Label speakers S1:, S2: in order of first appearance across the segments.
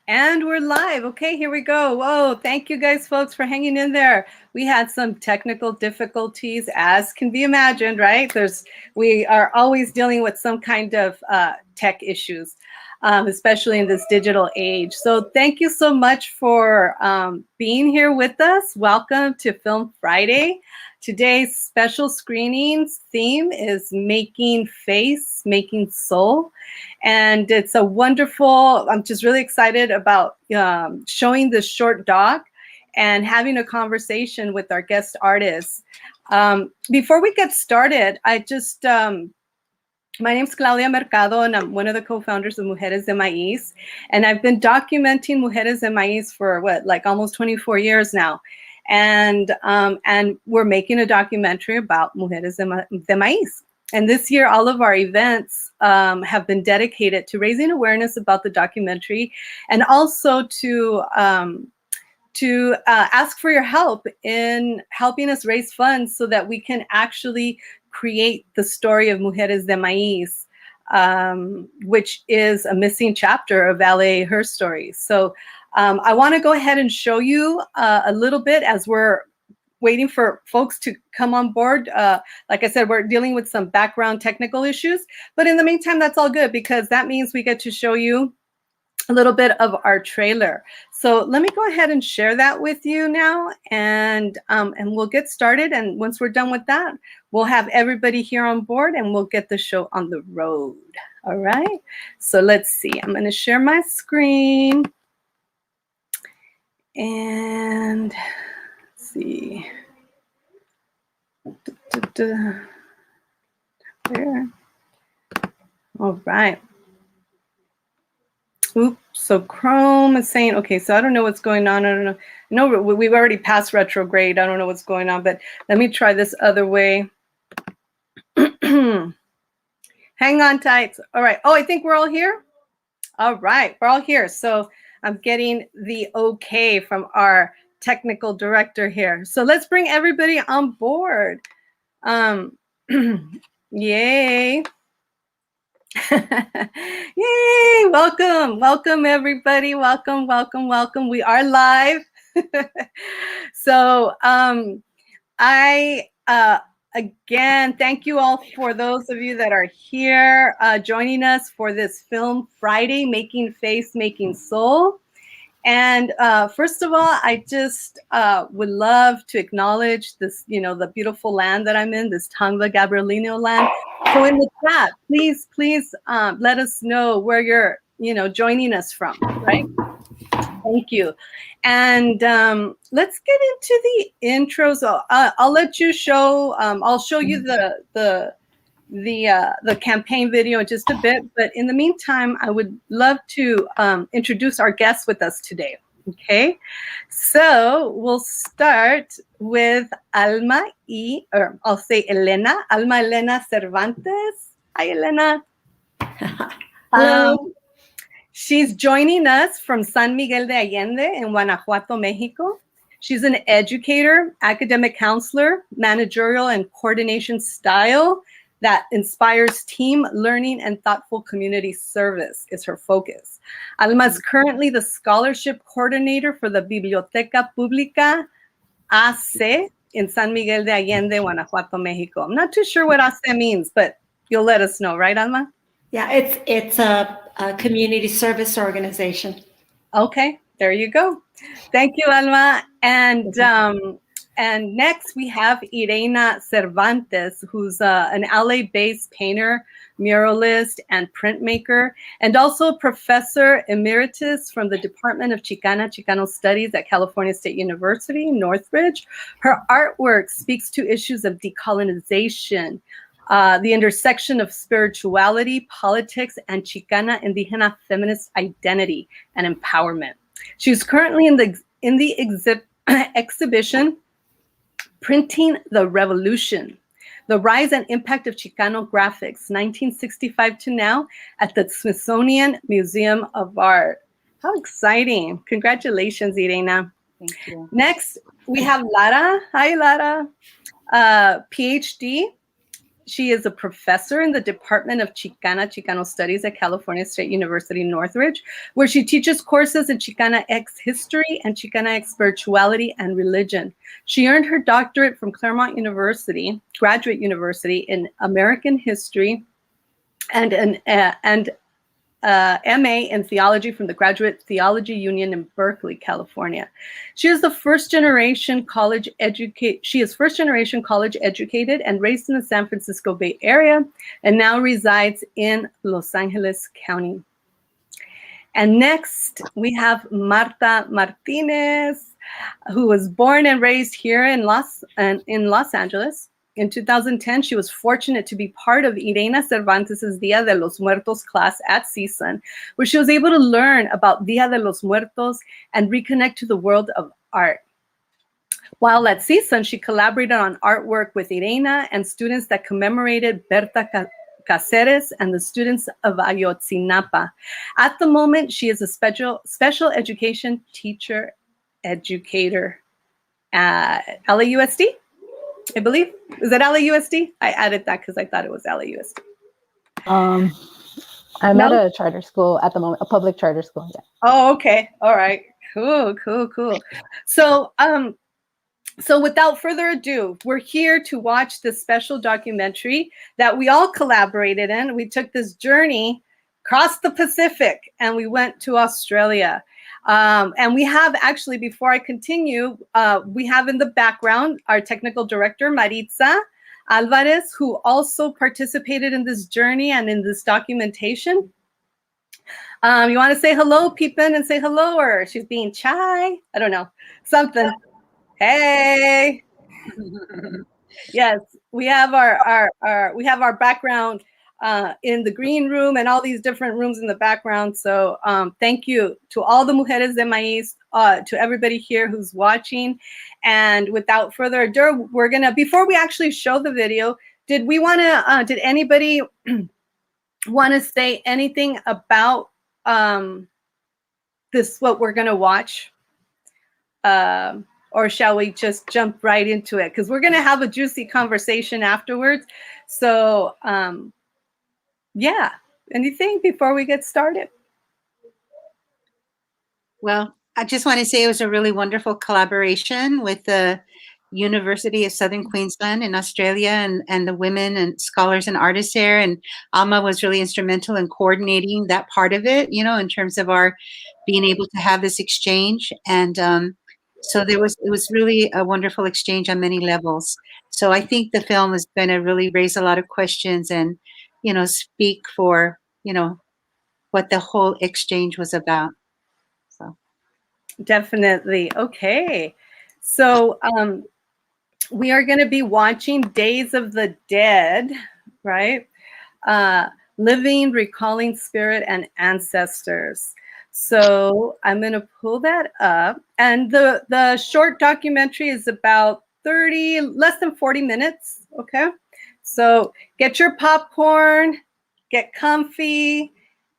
S1: And we're live. Okay, here we go. Whoa, thank you guys, folks, for hanging in there. We had some technical difficulties, as can be imagined, right? We are always dealing with some kind of tech issues, especially in this digital age. So thank you so much for being here with us. Welcome to Film Friday. Today's special screenings theme is Making Face, Making Soul. And it's a wonderful, I'm just really excited about showing this short doc and having a conversation with our guest artists. Before we get started, my name's Claudia Mercado, and I'm one of the co-founders of Mujeres de Maíz. And I've been documenting Mujeres de Maíz for almost 24 years now. And we're making a documentary about Mujeres de Maíz. And this year, all of our events have been dedicated to raising awareness about the documentary, and also to ask for your help in helping us raise funds so that we can actually create the story of Mujeres de Maíz, which is a missing chapter of Valerie her story. So I want to go ahead and show you a little bit as we're waiting for folks to come on board. Like I said, we're dealing with some background technical issues, but in the meantime, that's all good because that means we get to show you a little bit of our trailer. So let me go ahead and share that with you now, and we'll get started. And once we're done with that, we'll have everybody here on board and we'll get the show on the road. All right, so let's see. I'm going to share my screen and see. There. All right. Oops. So Chrome is saying, okay, so I don't know what's going on. I don't know. No, we've already passed retrograde. I don't know what's going on, but let me try this other way. Hang on tight. All right. Oh, I think we're all here. All right. We're all here. So I'm getting the okay from our technical director here. So let's bring everybody on board. Yay. Yay, welcome everybody. Welcome. We are live. So again, thank you all for those of you that are here joining us for this Film Friday, Making Face, Making Soul. And first of all, I just would love to acknowledge this, the beautiful land that I'm in, this Toowoomba Gabrielino land. So in the chat, please let us know where you're, joining us from, right? Thank you. And let's get into the intro. So I'll let you show, I'll show you the campaign video in just a bit, but in the meantime, I would love to introduce our guests with us today. Okay, so we'll start with Alma or I'll say Elena. Alma Elena Cervantes. Hi, Elena.
S2: Hello.
S1: She's joining us from San Miguel de Allende in Guanajuato, Mexico. She's an educator, academic counselor, managerial and coordination style that inspires team learning and thoughtful community service is her focus. Alma is currently the scholarship coordinator for the Biblioteca Pública AC in San Miguel de Allende, Guanajuato, Mexico. I'm not too sure what AC means, but you'll let us know, right, Alma?
S2: Yeah, it's a community service organization.
S1: Okay, there you go. Thank you, Alma. And next we have Yreina Cervantez, who's an LA-based painter, muralist, and printmaker, and also Professor Emeritus from the Department of Chicano Studies at California State University, Northridge. Her artwork speaks to issues of decolonization, the intersection of spirituality, politics, and Chicana indigenous feminist identity and empowerment. She's currently in the exhibition Printing the Revolution, the Rise and Impact of Chicano Graphics, 1965 to now, at the Smithsonian Museum of Art. How exciting. Congratulations, Yreina.
S3: Thank you.
S1: Next, we have Lara. Hi, Lara. PhD. She is a professor in the Department of Chicano Studies at California State University, Northridge, where she teaches courses in Chicana X history and Chicana X spirituality and religion. She earned her doctorate from Claremont University, Graduate University in American History, and an MA in theology from the Graduate Theology Union in Berkeley, California. She is first generation college educated and raised in the San Francisco Bay Area, and now resides in Los Angeles County. And next we have Marta Martinez, who was born and raised here in Los Angeles. In 2010, she was fortunate to be part of Yreina Cervantez' Dia de los Muertos class at CSUN, where she was able to learn about Dia de los Muertos and reconnect to the world of art. While at CSUN, she collaborated on artwork with Yreina and students that commemorated Berta Cáceres and the students of Ayotzinapa. At the moment, she is a special education teacher educator at LAUSD. I believe. Is it LAUSD? I added that because I thought it was LAUSD.
S3: I'm at a charter school at the moment, a public charter school. Yeah.
S1: Oh, okay. All right. Cool. So, so without further ado, we're here to watch this special documentary that we all collaborated in. We took this journey across the Pacific and we went to Australia. And we have actually, before I continue, we have in the background our technical director, Maritza Alvarez, who also participated in this journey and in this documentation. You want to say hello, peep in and say hello, or she's being shy? I don't know, something. Hey. Yes, we have our background in the green room and all these different rooms in the background. So thank you to all the Mujeres de Maíz, to everybody here who's watching. And without further ado, we're gonna, before we actually show the video, did anybody want to say anything about this, what we're gonna watch? Or shall we just jump right into it? Because we're gonna have a juicy conversation afterwards. So yeah, anything before we get started?
S4: Well, I just want to say it was a really wonderful collaboration with the University of Southern Queensland in Australia and the women and scholars and artists there. And Alma was really instrumental in coordinating that part of it, you know, in terms of our being able to have this exchange. And so it was really a wonderful exchange on many levels. So I think the film is going to really raise a lot of questions and, you know, speak for, you know, what the whole exchange was about. So
S1: Definitely. Okay. So we are going to be watching Days of the Dead, right? Living, Recalling Spirit and Ancestors. So I'm going to pull that up. And the short documentary is about less than 40 minutes. Okay. So get your popcorn, get comfy,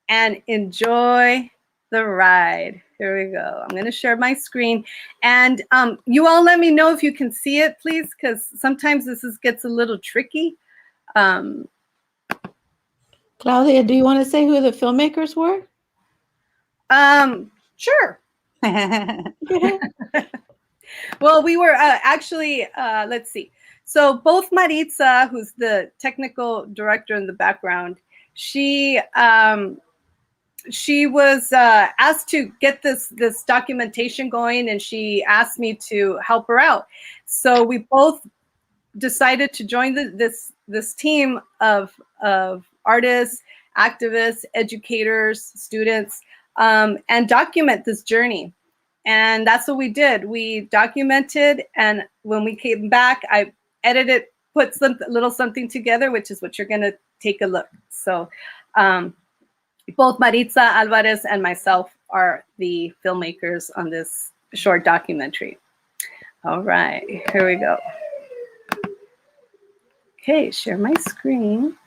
S1: and enjoy the ride. Here we go. I'm going to share my screen. And you all let me know if you can see it, please, because sometimes this gets a little tricky.
S3: Claudia, do you want to say who the filmmakers were?
S1: Sure. Well, we were actually, let's see. So both Maritza, who's the technical director in the background, she was asked to get this documentation going, and she asked me to help her out. So we both decided to join this team of artists, activists, educators, students, and document this journey. And that's what we did. We documented, and when we came back, I edited, put some little something together, which is what you're going to take a look. So both Maritza Alvarez and myself are the filmmakers on this short documentary. All right, here we go. Okay, share my screen.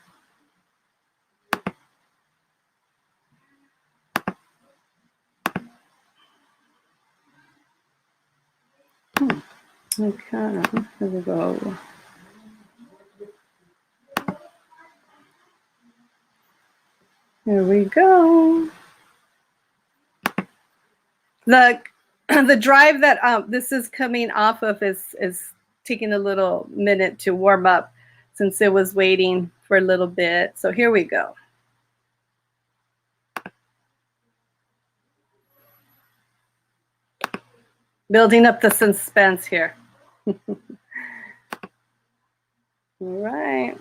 S1: Okay, here we go. Here we go. The drive that this is coming off of is taking a little minute to warm up since it was waiting for a little bit. So here we go. Building up the suspense here. All right.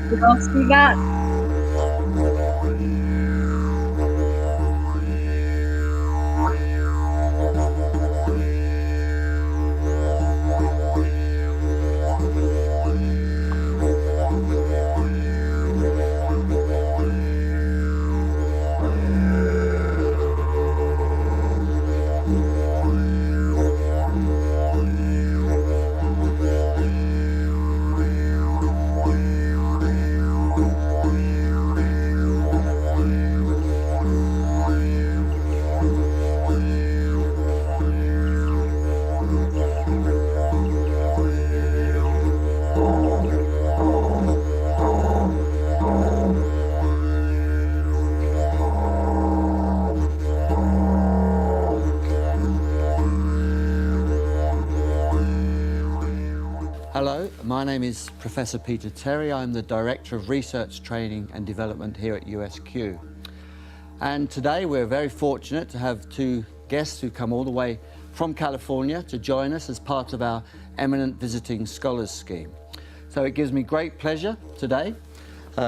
S1: What else we got?
S5: Hello, my name is Professor Peter Terry. I'm the Director of Research, Training and Development here at USQ. And today we're very fortunate to have two guests who come all the way from California to join us as part of our Eminent Visiting Scholars Scheme. So it gives me great pleasure today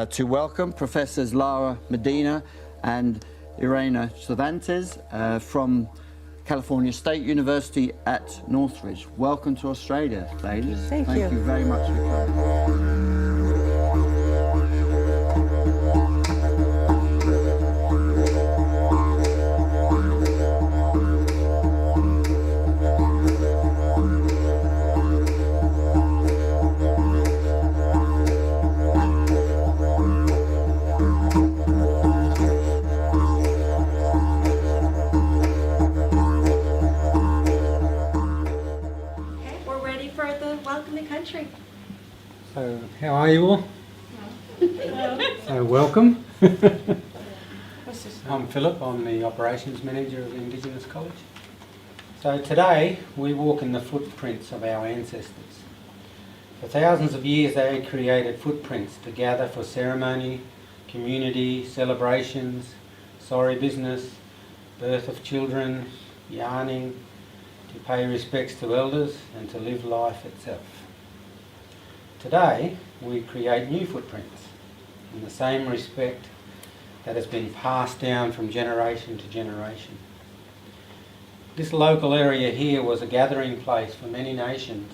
S5: to welcome Professors Lara Medina and Yreina Cervantez from California State University at Northridge. Welcome to Australia, ladies.
S3: Thank you.
S5: Thank you very much for coming.
S6: So, how are you all? So, welcome. I'm Philip, I'm the Operations Manager of the Indigenous College. So today we walk in the footprints of our ancestors. For thousands of years they created footprints to gather for ceremony, community, celebrations, sorry business, birth of children, yarning, to pay respects to elders and to live life itself. Today, we create new footprints in the same respect that has been passed down from generation to generation. This local area here was a gathering place for many nations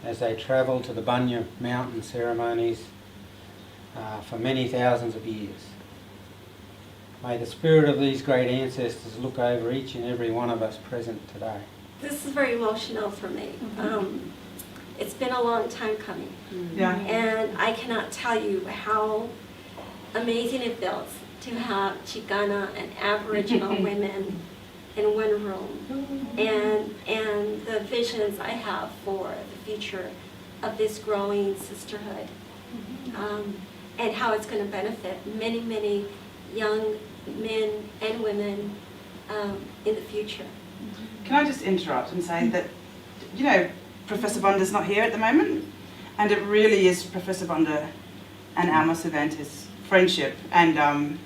S6: as they travelled to the Bunya mountain ceremonies for many thousands of years. May the spirit of these great ancestors look over each and every one of us present today.
S7: This is very emotional for me. It's been a long time coming.
S8: Yeah.
S7: And I cannot tell you how amazing it feels to have Chicana and Aboriginal women in one room. And the visions I have for the future of this growing sisterhood. And how it's going to benefit many, many young men and women in the future.
S8: Can I just interrupt and say that, you know, Professor Bonda's not here at the moment, and it really is Professor Bonda and Alma Cervantes' friendship and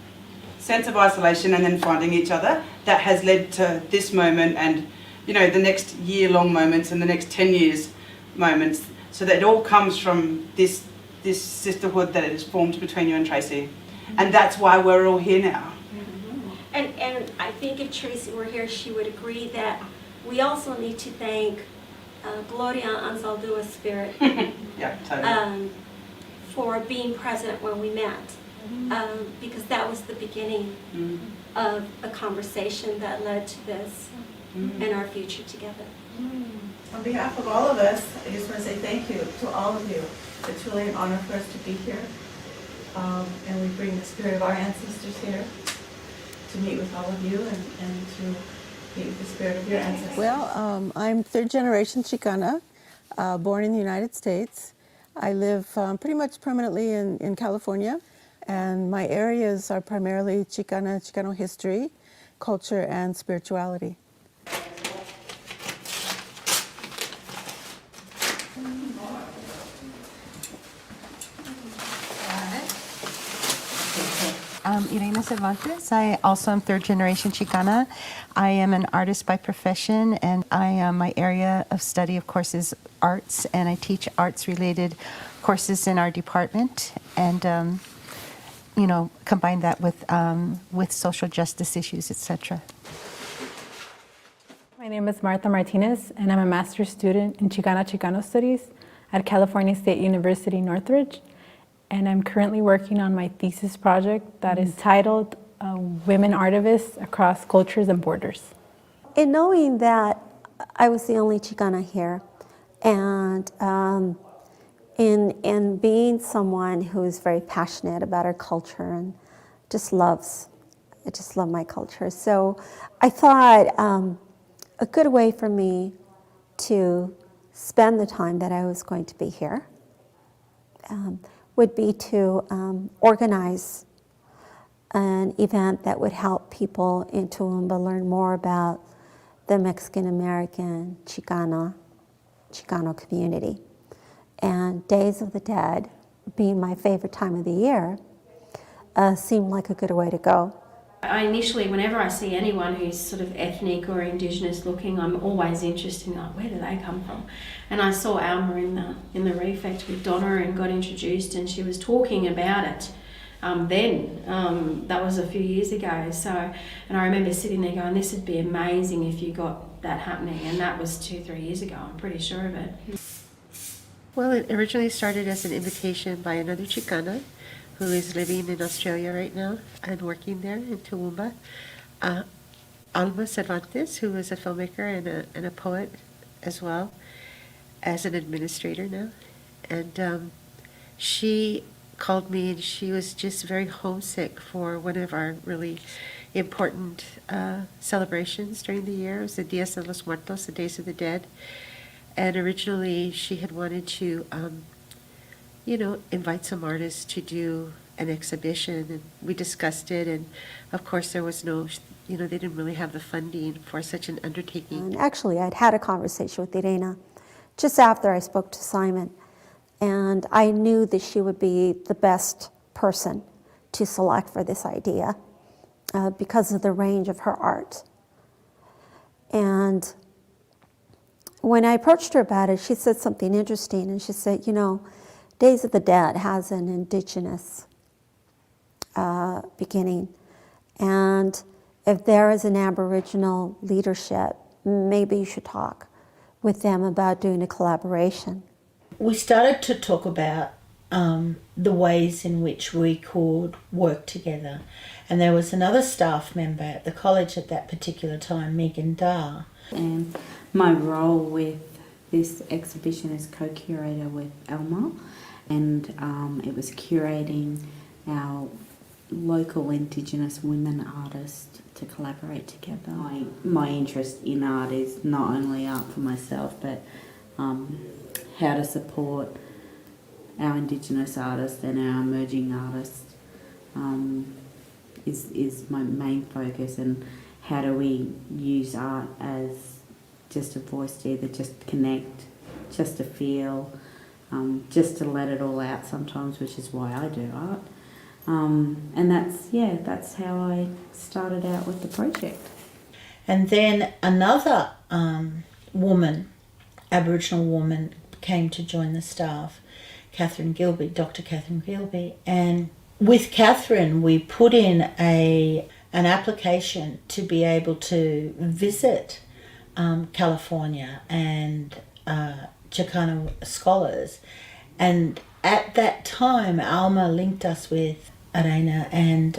S8: sense of isolation and then finding each other that has led to this moment and, you know, the next year-long moments and the next 10 years moments, so that it all comes from this sisterhood that is formed between you and Tracy. And that's why we're all here now.
S7: And I think if Tracy were here, she would agree that we also need to thank Claudia Mercado's spirit
S8: Yeah, totally.
S7: for being present when we met, because that was the beginning of a conversation that led to this and our future together.
S9: On behalf of all of us, I just want to say thank you to all of you. It's really an honor for us to be here, and we bring the spirit of our ancestors here to meet with all of you and to meet with the spirit of your ancestors.
S3: Well, I'm third generation Chicana, born in the United States. I live pretty much permanently in California, and my areas are primarily Chicano history, culture, and spirituality.
S10: Yreina Cervantez. I also am third generation Chicana. I am an artist by profession, and my area of study, of course, is arts, and I teach arts related courses in our department, and combine that with social justice issues, etc.
S11: My name is Martinez, and I'm a master's student in Chicano Studies at California State University, Northridge. And I'm currently working on my thesis project that is titled Women Artivists Across Cultures and Borders.
S12: In knowing that I was the only Chicana here, and in being someone who is very passionate about our culture and I just love my culture. So I thought a good way for me to spend the time that I was going to be here would be to organize an event that would help people in Toowoomba learn more about the Mexican-American Chicano community. And Days of the Dead, being my favorite time of the year, seemed like a good way to go.
S13: I initially, whenever I see anyone who's sort of ethnic or indigenous looking, I'm always interested in like, where do they come from? And I saw Alma in the refect with Donna and got introduced, and she was talking about it then. That was a few years ago. So, and I remember sitting there going, this would be amazing if you got that happening. And that was 2-3 years ago, I'm pretty sure of it.
S10: Well, it originally started as an invitation by another Chicana who is living in Australia right now and working there in Toowoomba. Alma Cervantes, who is a filmmaker and a poet as well, as an administrator now. And she called me, and she was just very homesick for one of our really important celebrations during the year. It was the Días de los Muertos, the Days of the Dead. And originally she had wanted to invite some artists to do an exhibition, and we discussed it, and of course there was no, they didn't really have the funding for such an undertaking.
S12: And actually, I'd had a conversation with Yreina just after I spoke to Simon, and I knew that she would be the best person to select for this idea because of the range of her art. And when I approached her about it, she said something interesting, and she said, Days of the Dead has an indigenous beginning, and if there is an Aboriginal leadership, maybe you should talk with them about doing a collaboration.
S14: We started to talk about the ways in which we could work together, and there was another staff member at the college at that particular time, Megan Dar.
S15: And my role with this exhibition is co-curator with Alma, and it was curating our local Indigenous women artists to collaborate together. My interest in art is not only art for myself, but how to support our Indigenous artists and our emerging artists is my main focus, and how do we use art as just a voice to either just connect, just to feel, just to let it all out sometimes, which is why I do art. And that's how I started out with the project.
S14: And then another Aboriginal woman came to join the staff, Dr. Catherine Gilby. And with Catherine, we put in an application to be able to visit California and Chicano scholars. And at that time, Alma linked us with Yreina and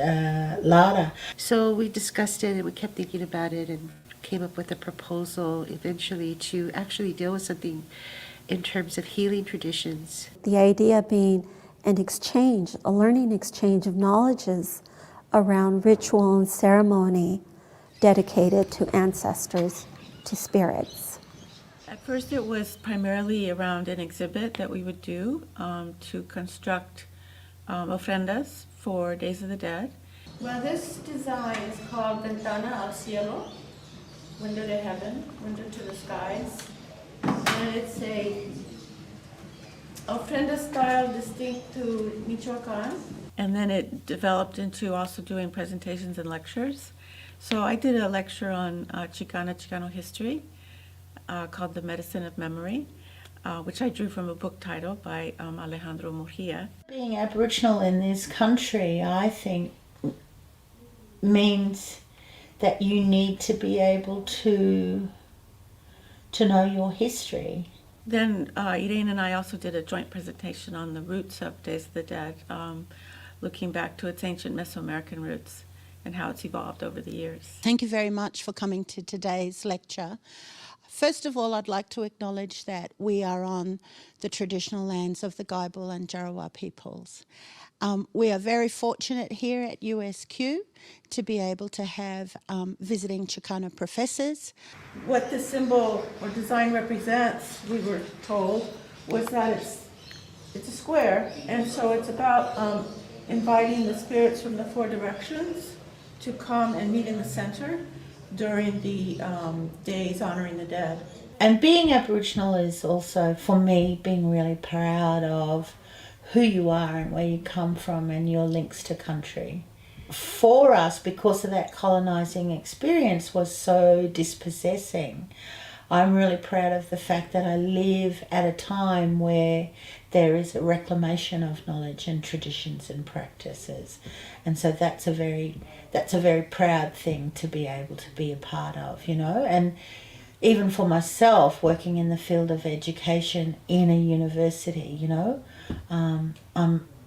S14: Lara.
S10: So we discussed it, and we kept thinking about it, and came up with a proposal eventually to actually deal with something in terms of healing traditions.
S12: The idea being an exchange, a learning exchange of knowledges around ritual and ceremony dedicated to ancestors, to spirits.
S3: At first it was primarily around an exhibit that we would do to construct ofrendas for Days of the Dead. Well, this design is called Ventana al Cielo, window to heaven, window to the skies. And it's a ofrenda style distinct to Michoacan. And then it developed into also doing presentations and lectures. So I did a lecture on Chicano history called The Medicine of Memory, which I drew from a book title by Alejandro Murgia.
S14: Being Aboriginal in this country, I think, means that you need to be able to know your history.
S3: Then Yreina and I also did a joint presentation on the roots of Days of the Dead, looking back to its ancient Mesoamerican roots and how it's evolved over the years.
S16: Thank you very much for coming to today's lecture. First of all, I'd like to acknowledge that we are on the traditional lands of the Gaibal and Jarowa peoples. We are very fortunate here at USQ to be able to have visiting Chicana professors.
S3: What this symbol or design represents, we were told, was that it's a square, and so it's about inviting the spirits from the four directions to come and meet in the center during the days honoring the dead.
S14: And being Aboriginal is also, for me, being really proud of who you are and where you come from and your links to country. For us, because of that colonising experience was so dispossessing, I'm really proud of the fact that I live at a time where there is a reclamation of knowledge and traditions and practices. And so that's a very proud thing to be able to be a part of, you know. And even for myself, working in the field of education in a university, you know,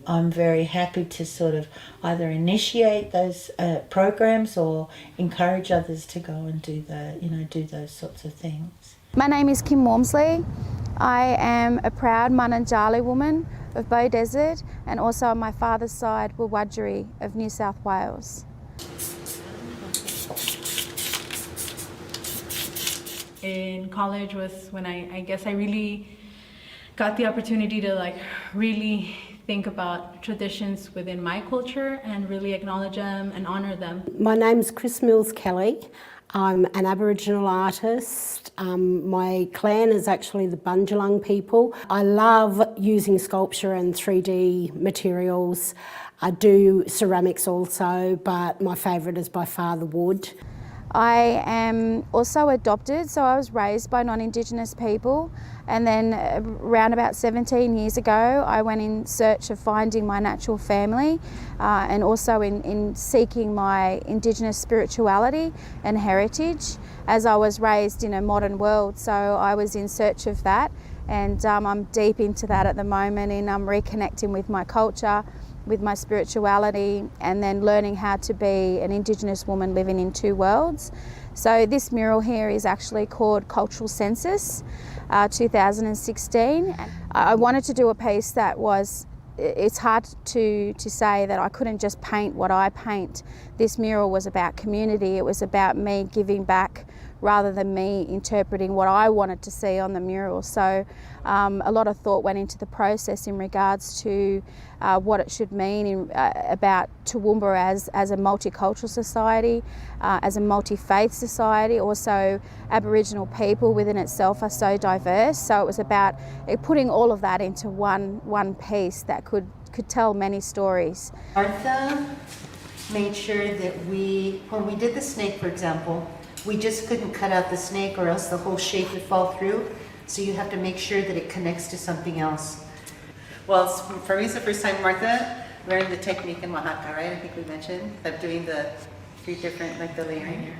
S14: I'm very happy to sort of either initiate those programs or encourage others to go and do those sorts of things.
S17: My name is Kim Wormsley. I am a proud Mananjali woman of Bow Desert, and also on my father's side, Wurundjeri of New South Wales.
S11: In college was when I guess I really got the opportunity to really think about traditions within my culture and really acknowledge them and honor them.
S18: My name's Chris Mills Kelly. I'm an Aboriginal artist. My clan is actually the Bundjalung people. I love using sculpture and 3D materials. I do ceramics also, but my favourite is by far the wood.
S17: I am also adopted, so I was raised by non-Indigenous people, and then around about 17 years ago I went in search of finding my natural family and also in seeking my Indigenous spirituality and heritage, as I was raised in a modern world. So I was in search of that, and I'm deep into that at the moment, and I'm reconnecting with my culture, with my spirituality, and then learning how to be an Indigenous woman living in two worlds. So this mural here is actually called Cultural Census 2016. I wanted to do a piece that was, it's hard to say that I couldn't just paint what I paint. This mural was about community. It was about me giving back rather than me interpreting what I wanted to see on the mural. So a lot of thought went into the process in regards to what it should mean about Toowoomba as a multicultural society, as a multi-faith society. Also, Aboriginal people within itself are so diverse. So it was about putting all of that into one piece that could tell many stories.
S19: Martha made sure that when we did the snake, for example, we just couldn't cut out the snake or else the whole shape would fall through. So you have to make sure that it connects to something else. Well, for me, it's the first time Martha learned the technique in Oaxaca, right? I think we mentioned of doing the 3 different, the layering.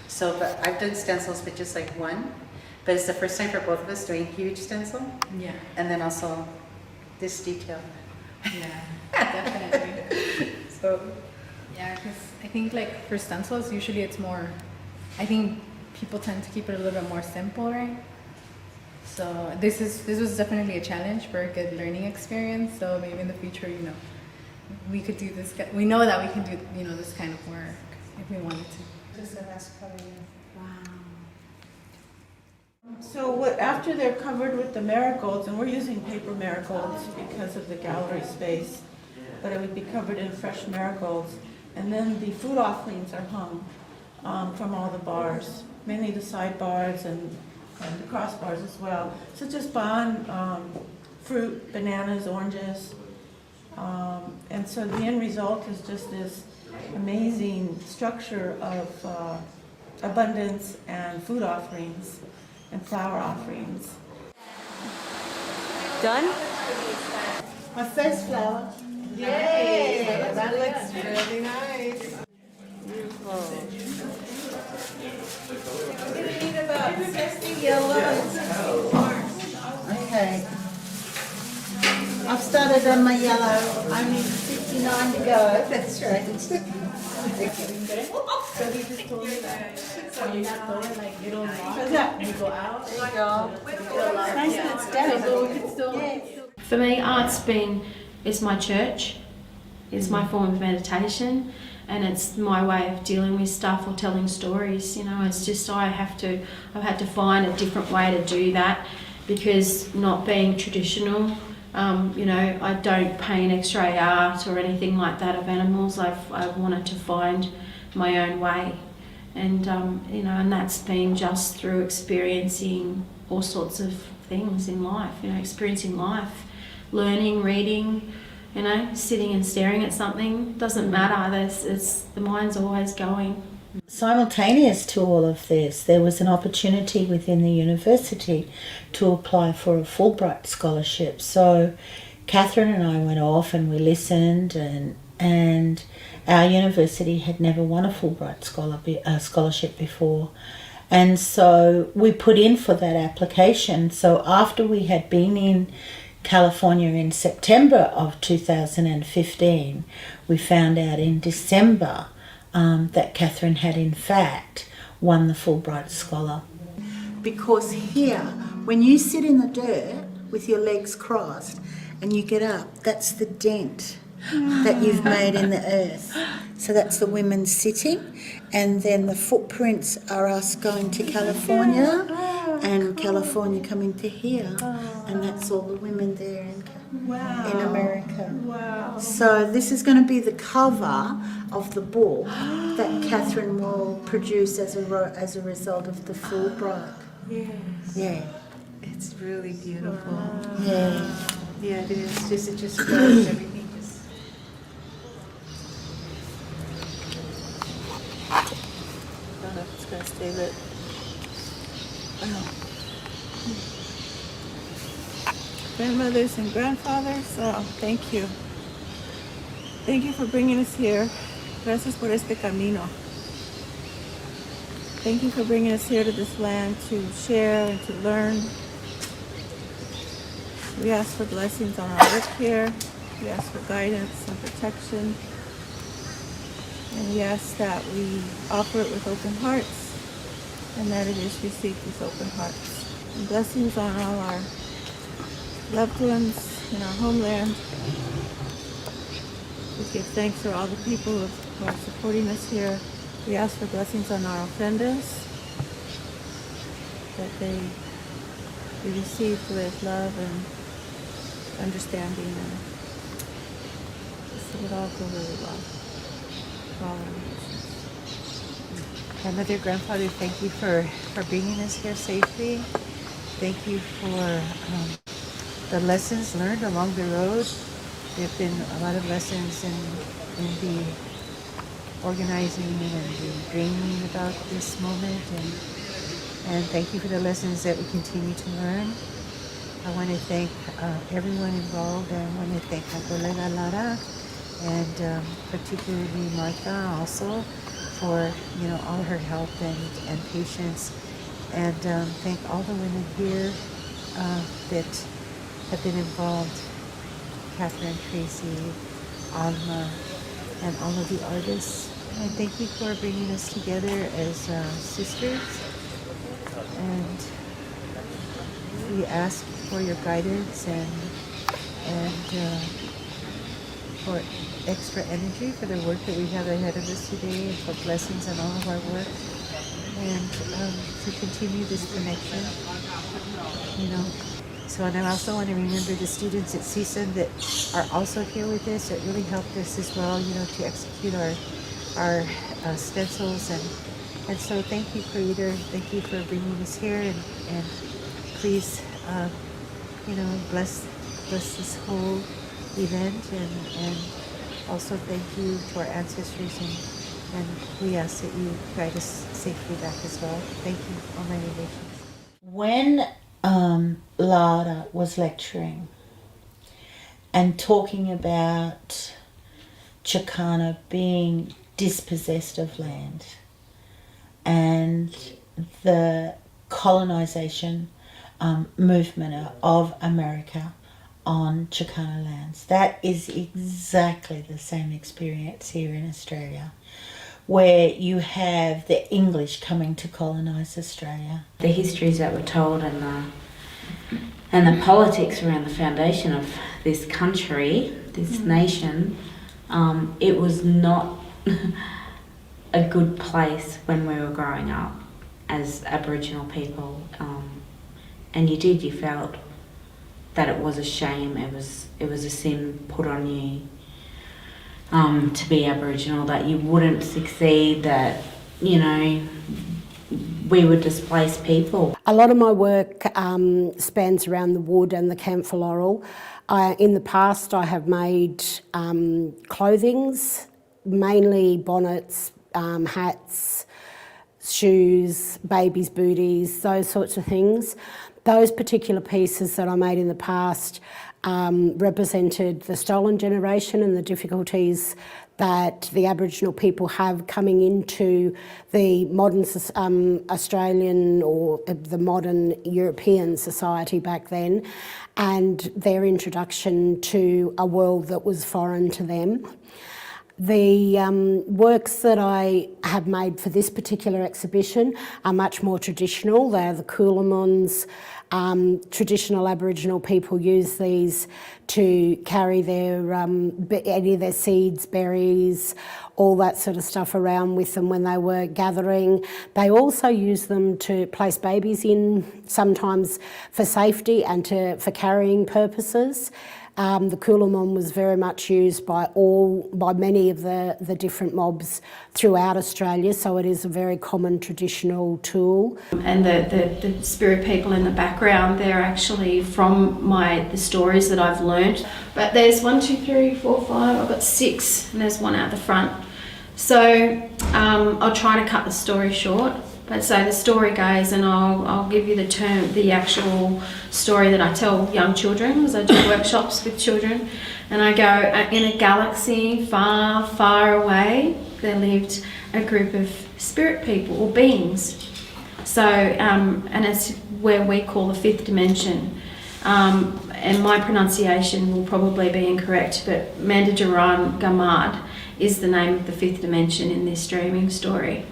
S19: So, but I've done stencils, but just one. But it's the first time for both of us doing huge stencil.
S11: Yeah.
S19: And then also this detail.
S11: Yeah, definitely.
S19: So.
S11: Yeah, because I think for stencils, usually it's more, I think people tend to keep it a little bit more simple, right? So this was definitely a challenge for a good learning experience. So maybe in the future, we could do this. We know that we can do, this kind of work if we wanted to.
S19: Just a nice color.
S11: Wow.
S3: So after they're covered with the marigolds, and we're using paper marigolds because of the gallery space, but it would be covered in fresh marigolds. And then the food offerings are hung from all the bars, mainly the side bars and the crossbars as well. So just ban, fruit, bananas, oranges. And so the end result is just this amazing structure of abundance and food offerings and flower offerings.
S1: Done?
S3: My first flower.
S1: Yay! That looks really nice. Beautiful.
S3: We're going to need about 60 yellows.
S14: Okay. I've started on my yellow. I need 59 to go. That's right.
S3: So he just told me that. So you just throw it like you don't lock it. You go out.
S1: There you go.
S3: It's nice that it's done. So we can still.
S13: For me, it's my church. It's my form of meditation, and it's my way of dealing with stuff or telling stories. You know, it's just I've had to find a different way to do that, because not being traditional, you know, I don't paint X-ray art or anything like that of animals. I wanted to find my own way, and you know, and that's been just through experiencing all sorts of things in life. You know, experiencing life, learning, reading. You know, sitting and staring at something doesn't matter. The mind's always going.
S14: Simultaneous to all of this, there was an opportunity within the university to apply for a Fulbright scholarship. So Catherine and I went off and we listened, and our university had never won a Fulbright scholarship before. And so we put in for that application. So after we had been in California in September of 2015, we found out in December that Catherine had in fact won the Fulbright Scholar. Because here, when you sit in the dirt with your legs crossed and you get up, that's the dent that you've made in the earth. So that's the women sitting, and then the footprints are us going to California and California coming to here, and that's all the women there in America.
S3: Wow.
S14: So this is going to be the cover of the book that Catherine will produce as a result of the Fulbright.
S3: Yes.
S14: Yeah.
S4: It's really beautiful.
S3: Wow.
S14: Yeah.
S4: Yeah, it is. It just grows everything.
S3: I don't know if it's going to stay lit. Grandmothers and grandfathers, thank you. Thank you for bringing us here. Gracias por este camino. Thank you for bringing us here to this land to share and to learn. We ask for blessings on our work here. We ask for guidance and protection. And we ask that we offer it with open hearts, and that it is received with open hearts. And blessings on all our loved ones in our homeland. We give thanks for all the people who are supporting us here. We ask for blessings on our ofrendas, that they be received with love and understanding, and this would all go really well for all our nations.
S4: Grandmother, grandfather, thank you for bringing us here safely. Thank you for the lessons learned along the road. There have been a lot of lessons in the organizing and the dreaming about this moment, and thank you for the lessons that we continue to learn. I want to thank everyone involved, and I want to thank Abuela Lara, and particularly Martha also for all her help and patience, and thank all the women here that have been involved, Catherine, Tracy, Alma, and all of the artists. And thank you for bringing us together as sisters, and we ask for your guidance and for extra energy for the work that we have ahead of us today, and for blessings on all of our work.
S20: and to continue this connection, you know. So, and I also want to remember the students at CSUN that are also here with us. It really helped us as well, you know, to execute our stencils. And so thank you, Creator. Thank you for bringing us here. And please, you know, bless this whole event. And also thank you to our ancestors. And we ask that you guide us safely back as well. Thank you, Almighty Nations.
S14: When Lara was lecturing and talking about Chicana being dispossessed of land and the colonization movement of America on Chicana lands, that is exactly the same experience here in Australia, where you have the English coming to colonise Australia.
S15: The histories that were told and the politics around the foundation of this country, this nation, it was not a good place when we were growing up as Aboriginal people. And you felt that it was a shame, it was a sin put on you. To be Aboriginal, that you wouldn't succeed, that, you know, we would displace people.
S18: A lot of my work spans around the wood and the camphor laurel. In the past I have made clothings, mainly bonnets, hats, shoes, babies' booties, those sorts of things. Those particular pieces that I made in the past represented the stolen generation and the difficulties that the Aboriginal people have coming into the modern Australian or the modern European society back then, and their introduction to a world that was foreign to them. The works that I have made for this particular exhibition are much more traditional. They're the Coolamons. Traditional Aboriginal people use these to carry their any of their seeds, berries, all that sort of stuff around with them when they were gathering. They also use them to place babies in, sometimes for safety and for carrying purposes. The Coolamon was very much used by many of the different mobs throughout Australia, so it is a very common traditional tool.
S13: And the spirit people in the background, they're actually from the stories that I've learnt. But there's 1, 2, 3, 4, 5, I've got 6, and there's one out the front. So I'll try to cut the story short. But so the story goes, and I'll give you the actual story that I tell young children, because I do workshops with children, and I go, in a galaxy far, far away, there lived a group of spirit people or beings. So, and it's where we call the 5th dimension. And my pronunciation will probably be incorrect, but Mandajaran Gamad is the name of the 5th dimension in this dreaming story.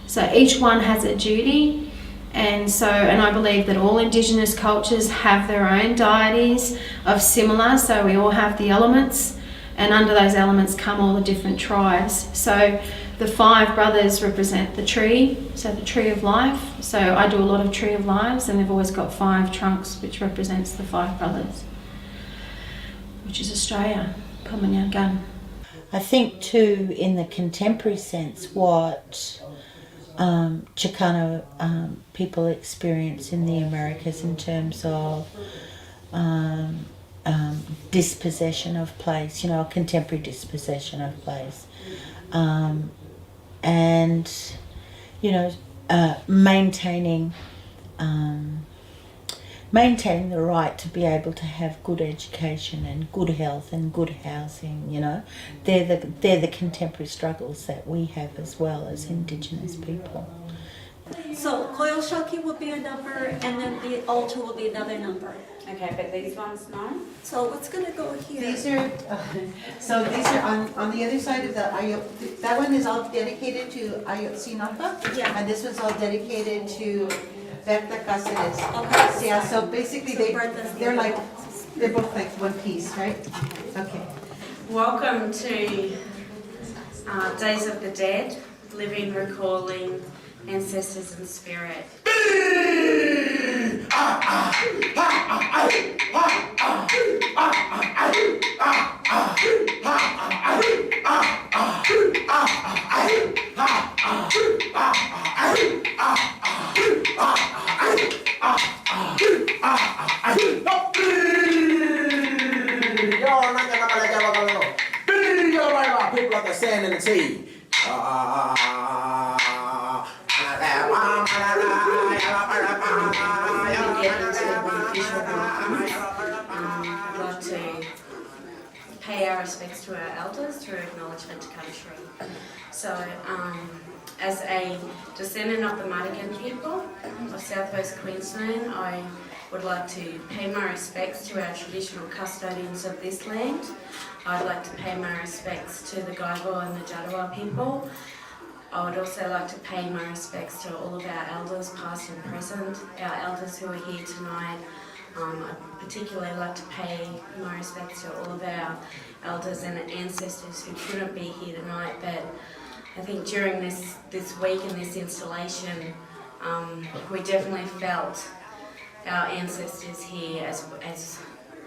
S13: So each one has a duty, and I believe that all Indigenous cultures have their own deities of similar, so we all have the elements, and under those elements come all the different tribes. So the 5 brothers represent the tree, so the tree of life. So I do a lot of tree of lives, and they've always got 5 trunks, which represents the 5 brothers, which is Australia, Pamanyagan.
S14: I think too, in the contemporary sense, what Chicana people experience in the Americas in terms of dispossession of place, you know, contemporary dispossession of place, and, you know, maintaining the right to be able to have good education and good health and good housing, you know. They're the contemporary struggles that we have as well as Indigenous people.
S7: So coil shaki will be a number, and then the altar will be another number.
S15: Okay, but these ones, no?
S7: So what's going to go here?
S19: These are on the other side of the that one is all dedicated to Ayotzinapa,
S7: Yeah.
S19: and this one's all dedicated to Berta Cáceres.
S7: Okay.
S19: Yeah, so basically they're both like one piece, right? Okay.
S21: Welcome to Days of the Dead, living, recalling
S13: ancestors in spirit.
S21: People like the sand in the sea.
S13: We'd like to pay our respects to our elders through acknowledgement to country. So, as a descendant of the Madigan people of southwest Queensland, I would like to pay my respects to our traditional custodians of this land. I'd like to pay my respects to the Gaibo and the Jarawa people. I would also like to pay my respects to all of our elders, past and present, our elders who are here tonight. I'd particularly like to pay my respects to all of our elders and ancestors who couldn't be here tonight, but I think during this week and this installation, we definitely felt our ancestors here as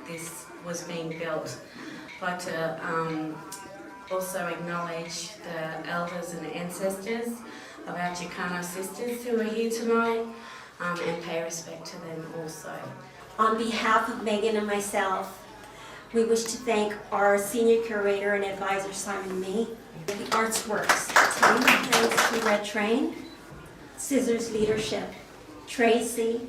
S13: this was being built. I'd like to also acknowledge the elders and ancestors of our Xicanas sisters who are here tonight, and pay respect to them also.
S7: On behalf of Megan and myself, we wish to thank our senior curator and advisor, Simon Mee, the Arts Works team, thanks to Red Train, Scissors Leadership, Tracy,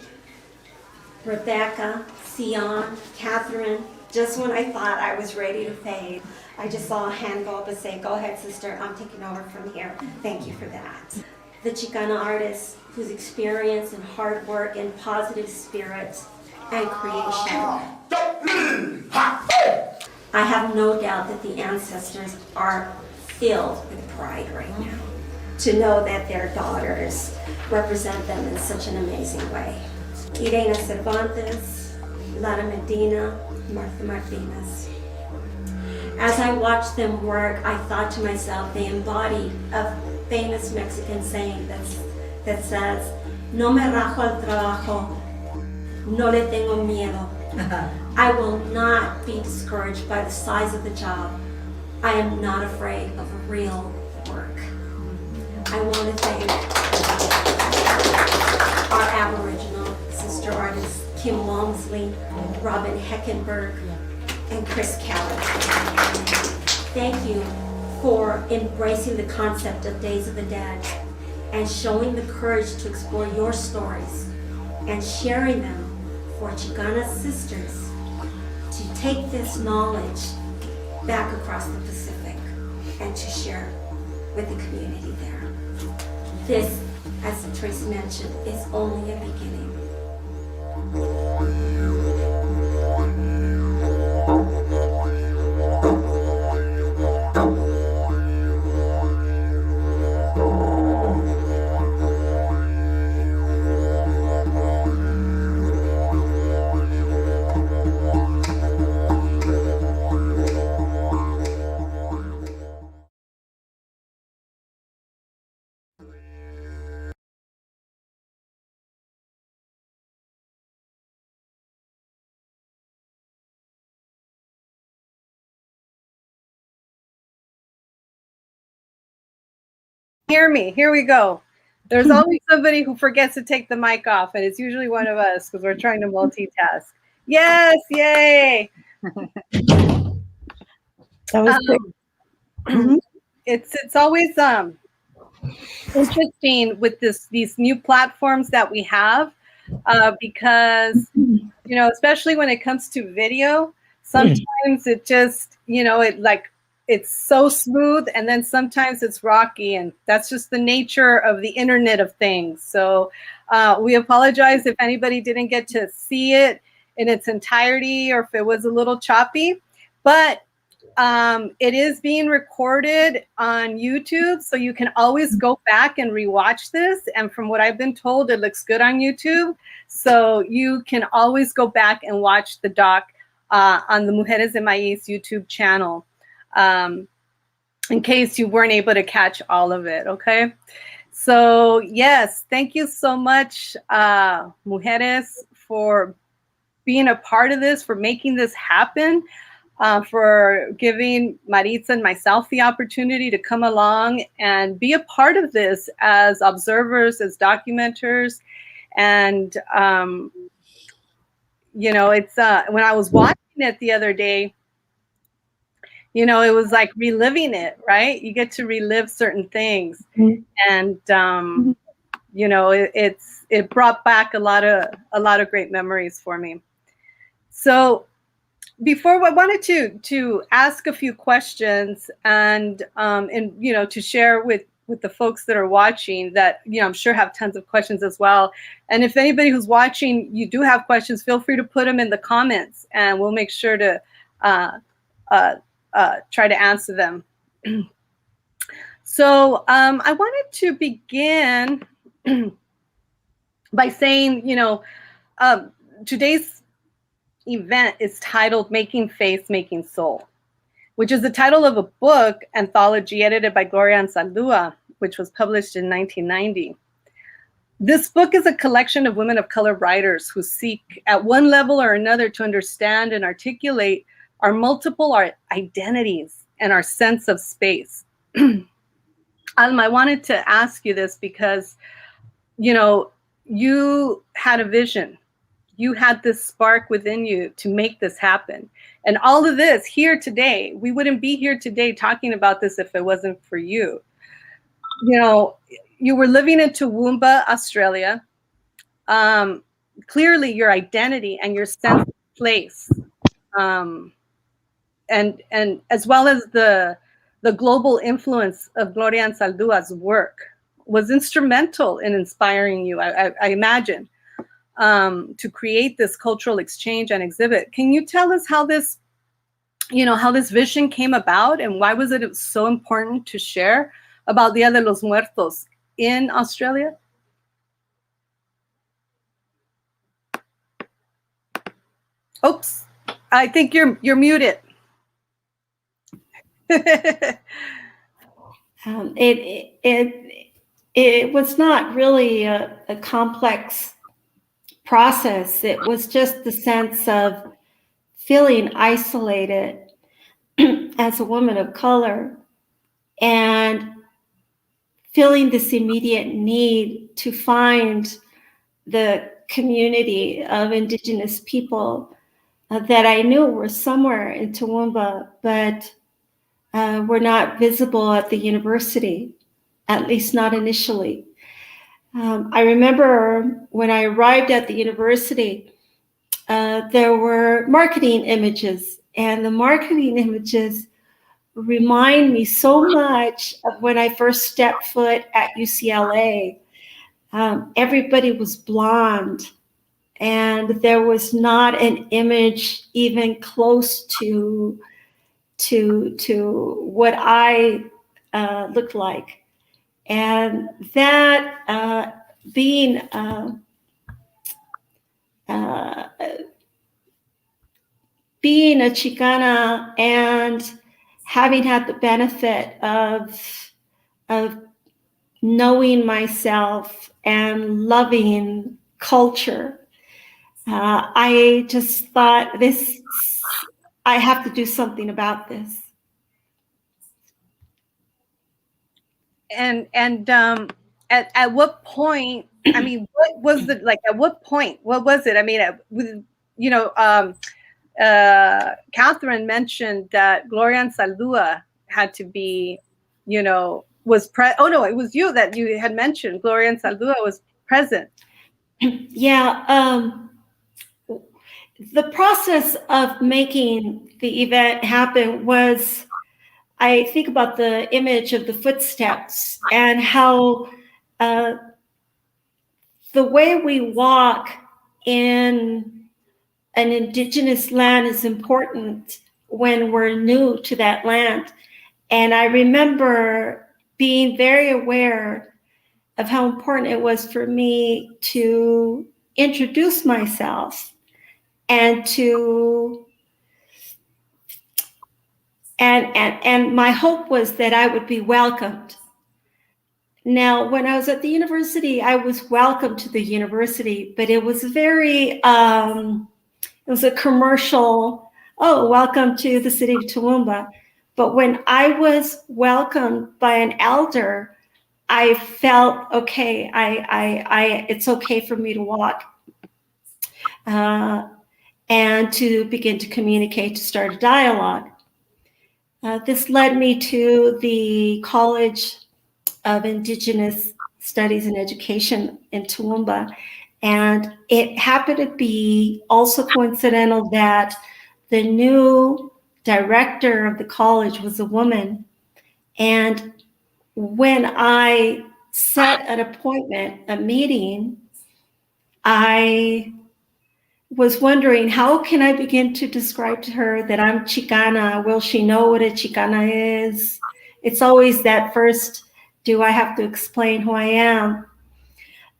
S7: Rebecca, Sion, Catherine. Just when I thought I was ready to fade, I just saw a hand go up and say, "Go ahead, sister, I'm taking over from here." Thank you for that. The Chicana artists whose experience and hard work and positive spirit and creation. I have no doubt that the ancestors are filled with pride right now to know that their daughters represent them in such an amazing way. Yreina Cervantez, Lara Medina, Martinez. As I watched them work, I thought to myself, they embodied a famous Mexican saying that says, "No me rajo al trabajo, no le tengo miedo." I will not be discouraged by the size of the job. I am not afraid of real work. I want to thank our Aboriginal sister artists, Kim Walmsley, Robin Heckenberg, and Chris Keller. Thank you for embracing the concept of Days of the Dead and showing the courage to explore your stories and sharing them for Chicana sisters to take this knowledge back across the Pacific and to share with the community there. This, as Tracy mentioned, is only a beginning.
S1: Hear me. Here we go. There's always somebody who forgets to take the mic off, and it's usually one of us because we're trying to multitask. Yes, yay!
S22: That was great.
S1: It's always interesting with these new platforms that we have, because especially when it comes to video, sometimes it just it's so smooth, and then sometimes it's rocky, and that's just the nature of the Internet of Things. So we apologize if anybody didn't get to see it in its entirety or if it was a little choppy, but it is being recorded on YouTube, so you can always go back and rewatch this. And from what I've been told, it looks good on YouTube, so you can always go back and watch the doc on the Mujeres de Maíz YouTube channel, in case you weren't able to catch all of it, okay? So yes, thank you so much, mujeres, for being a part of this, for making this happen, for giving Maritza and myself the opportunity to come along and be a part of this as observers, as documenters. And, you know, it's when I was watching it the other day, you know, it was like reliving it, right? You get to relive certain things. And, you know, it brought back a lot of great memories for me. So before, I wanted to ask a few questions and you know, to share with the folks that are watching that, you know, I'm sure have tons of questions as well. And if anybody who's watching, you do have questions, feel free to put them in the comments and we'll make sure to try to answer them. So I wanted to begin by saying, you know, today's event is titled Making Face, Making Soul, which is the title of a book anthology edited by Gloria Anzaldúa, which was published in 1990. This book is a collection of women of color writers who seek at one level or another to understand and articulate our multiple identities and our sense of space. Alma, I wanted to ask you this because, you know, you had a vision. You had this spark within you to make this happen. And all of this here today, we wouldn't be here today talking about this if it wasn't for you. You know, you were living in Toowoomba, Australia. Clearly your identity and your sense of place, and as well as the global influence of Gloria Anzaldúa's work was instrumental in inspiring you, I imagine, to create this cultural exchange and exhibit. Can you tell us how this, you know, how this vision came about and why was it so important to share about Dia de los Muertos in Australia? Oops, I think you're muted.
S2: It was not really a complex process. It was just the sense of feeling isolated as a woman of color and feeling this immediate need to find the community of indigenous people that I knew were somewhere in Toowoomba, but were not visible at the university, at least not initially. I remember when I arrived at the university, there were marketing images, and the marketing images remind me so much of when I first stepped foot at UCLA. Everybody was blonde, and there was not an image even close to what I looked like. And that being a Chicana and having had the benefit of knowing myself and loving culture, I just thought I have to do something about this.
S1: And at what point, I mean, what was the, like, at what point, what was it? I mean, with, you know, Catherine mentioned that Gloria Anzaldúa had to be, you know, oh no, it was you that you had mentioned Gloria Anzaldúa was present.
S2: Yeah, the process of making the event happen was, I think about the image of the footsteps and how the way we walk in an indigenous land is important when we're new to that land. And I remember being very aware of how important it was for me to introduce myself and to and my hope was that I would be welcomed. Now, when I was at the university, I was welcome to the university, but it was very, it was a commercial, oh, welcome to the city of Toowoomba. But when I was welcomed by an elder, I felt, okay, it's okay for me to walk and to begin to communicate, to start a dialogue. This led me to the College of Indigenous Studies and Education in Toowoomba. And it happened to be also coincidental that the new director of the college was a woman. And when I set an appointment, a meeting, I was wondering, how can I begin to describe to her that I'm Chicana? Will she know what a Chicana is? It's always that first, do I have to explain who I am?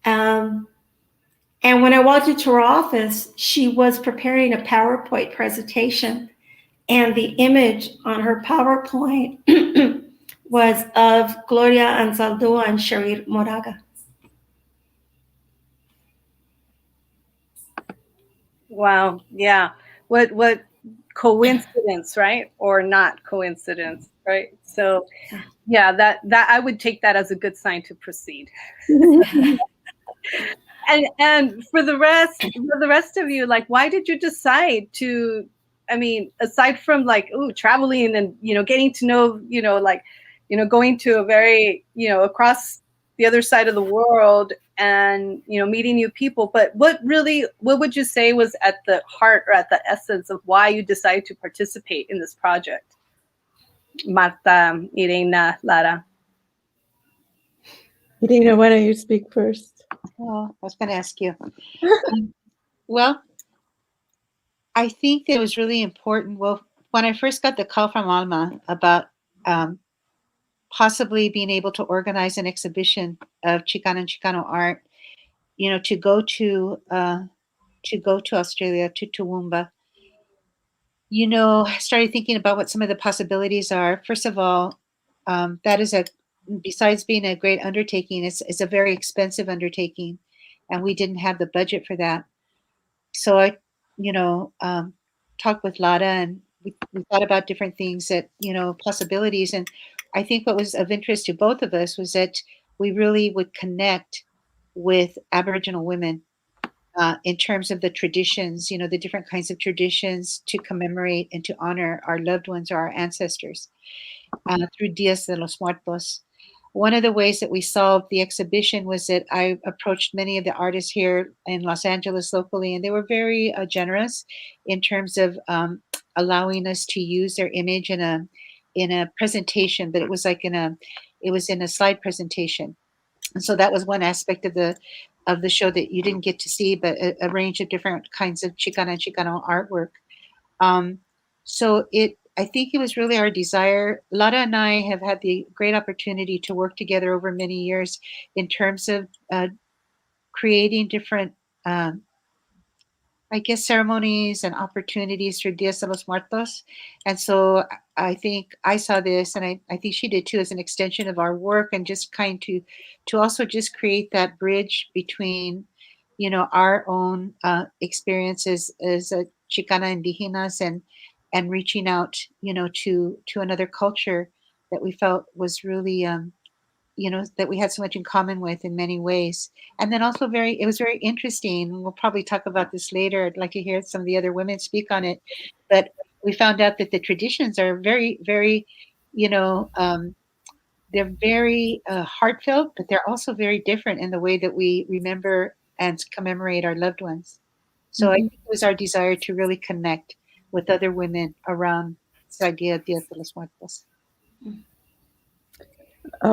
S2: And when I walked into her office, she was preparing a PowerPoint presentation, and the image on her PowerPoint was of Gloria Anzaldúa and Sharir Moraga.
S1: Wow. Yeah. What coincidence, right? Or not coincidence, right? So yeah, that I would take that as a good sign to proceed. And for the rest of you, like, why did you decide to, I mean, aside from like, traveling and, getting to know, like, going to a very, across the other side of the world and, meeting new people, but what would you say was at the heart or at the essence of why you decided to participate in this project? Marta, Yreina, Lara.
S3: Yreina, why don't you speak first?
S4: Oh, I was going to ask you. Well, I think that it was really important. Well, when I first got the call from Alma about possibly being able to organize an exhibition of Chicana and Chicano art, to go to Australia, to Toowoomba, I started thinking about what some of the possibilities are. First of all, that is besides being a great undertaking, it's a very expensive undertaking, and we didn't have the budget for that. So I, talked with Lara, and we thought about different things that, possibilities. And I think what was of interest to both of us was that we really would connect with Aboriginal women in terms of the traditions, the different kinds of traditions to commemorate and to honor our loved ones or our ancestors through Dias de los Muertos. One of the ways that we solved the exhibition was that I approached many of the artists here in Los Angeles locally, and they were very generous in terms of allowing us to use their image in a presentation, but it was in a slide presentation. And so that was one aspect of the show that you didn't get to see, but a range of different kinds of Chicana and Chicano artwork. So I think it was really our desire. Lara and I have had the great opportunity to work together over many years in terms of creating different, ceremonies and opportunities for Dias de los Muertos. And so I think I saw this, and I think she did too, as an extension of our work, and just kind to also just create that bridge between, our own experiences as a Chicana indigenous and reaching out, to another culture that we felt was really, that we had so much in common with in many ways. And then also it was very interesting. We'll probably talk about this later. I'd like to hear some of the other women speak on it. But we found out that the traditions are very, very, they're very heartfelt, but they're also very different in the way that we remember and commemorate our loved ones. So I think it was our desire to really connect with other women around this idea of Dia de los Muertos.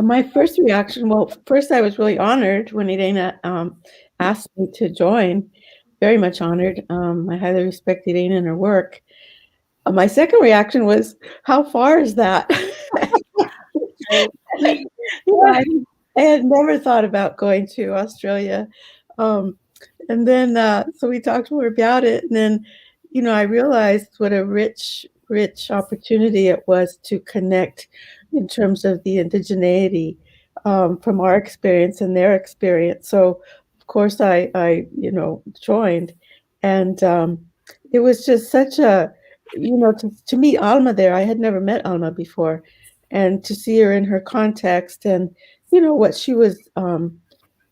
S3: My first reaction, well, first I was really honored when Yreina asked me to join, very much honored. I highly respect Yreina and her work. My second reaction was, how far is that? I had never thought about going to Australia. And then, so we talked more about it. And then, I realized what a rich opportunity it was to connect in terms of the indigeneity
S22: from our experience and their experience. So of course I joined, and it was just such a, to meet Alma there. I had never met Alma before, and to see her in her context and what she was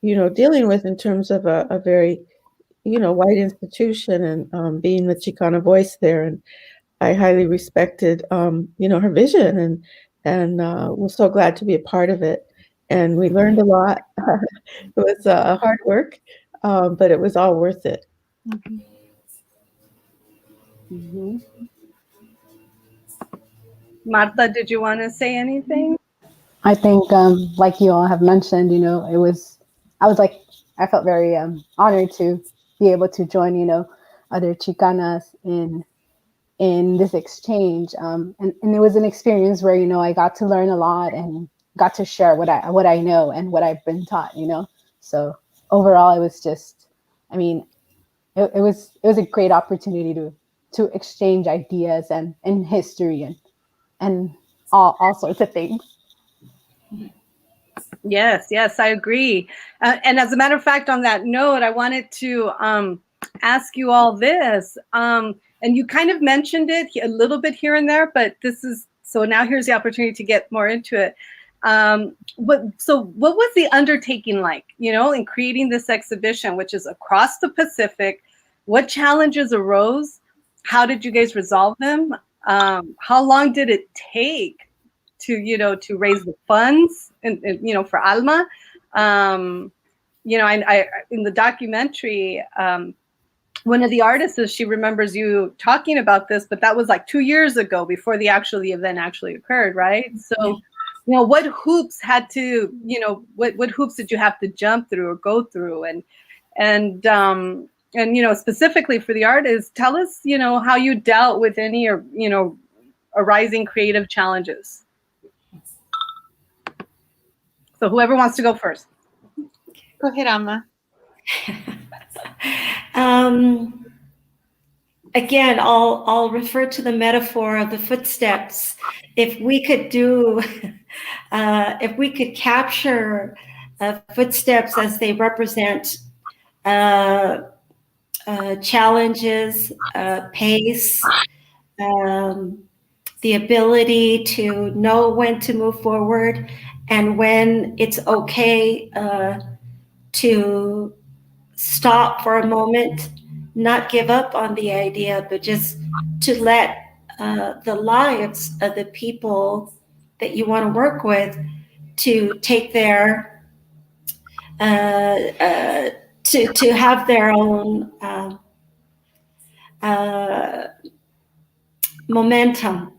S22: dealing with in terms of a very white institution, and being the Chicana voice there. And I highly respected her vision, and was so glad to be a part of it. And we learned a lot. It was hard work, but it was all worth it.
S1: Mm-hmm. Mm-hmm. Marta, did you want to say anything?
S5: I think, like you all have mentioned, I felt very honored to be able to join, other Chicanas in this exchange. And it was an experience where, I got to learn a lot and got to share what I know and what I've been taught, So overall, it was just, it was a great opportunity to exchange ideas and history and all sorts of things.
S1: Yes, I agree. And as a matter of fact, on that note, I wanted to ask you all this. And you kind of mentioned it a little bit here and there, but so now here's the opportunity to get more into it. What was the undertaking like, in creating this exhibition, which is across the Pacific? What challenges arose? How did you guys resolve them? How long did it take to raise the funds and for Alma? I in the documentary, one of the artists, she remembers you talking about this, but that was like 2 years ago, before the event actually occurred, right? So, what hoops what hoops did you have to jump through or go through? And specifically for the artists, tell us, how you dealt with any arising creative challenges. So whoever wants to go first.
S4: Go ahead, Alma.
S2: Again, I'll refer to the metaphor of the footsteps. If we could capture footsteps as they represent challenges, pace, the ability to know when to move forward and when it's okay to stop for a moment, not give up on the idea, but just to let the lives of the people that you want to work with to take their to have their own momentum.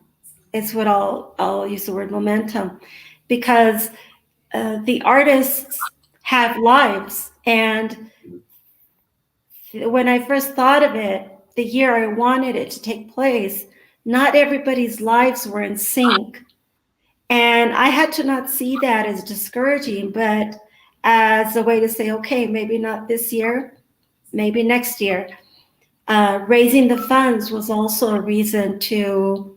S2: Is what I'll use the word momentum, because the artists have lives. And when I first thought of it, the year I wanted it to take place, not everybody's lives were in sync. And I had to not see that as discouraging, but as a way to say, okay, maybe not this year, maybe next year. Raising the funds was also a reason to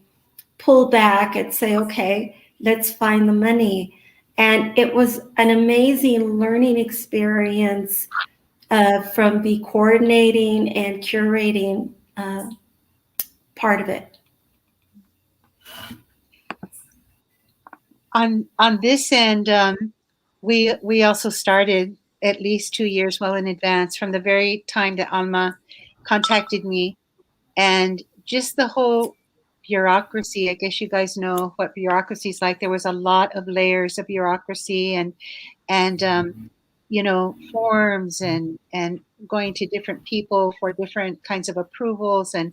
S2: pull back and say, okay, let's find the money. And it was an amazing learning experience from the coordinating and curating part of it.
S4: On this end, we also started at least 2 years well in advance, from the very time that Alma contacted me, and just the whole bureaucracy. I guess you guys know what bureaucracy is like. There was a lot of layers of bureaucracy, and forms, and going to different people for different kinds of approvals, and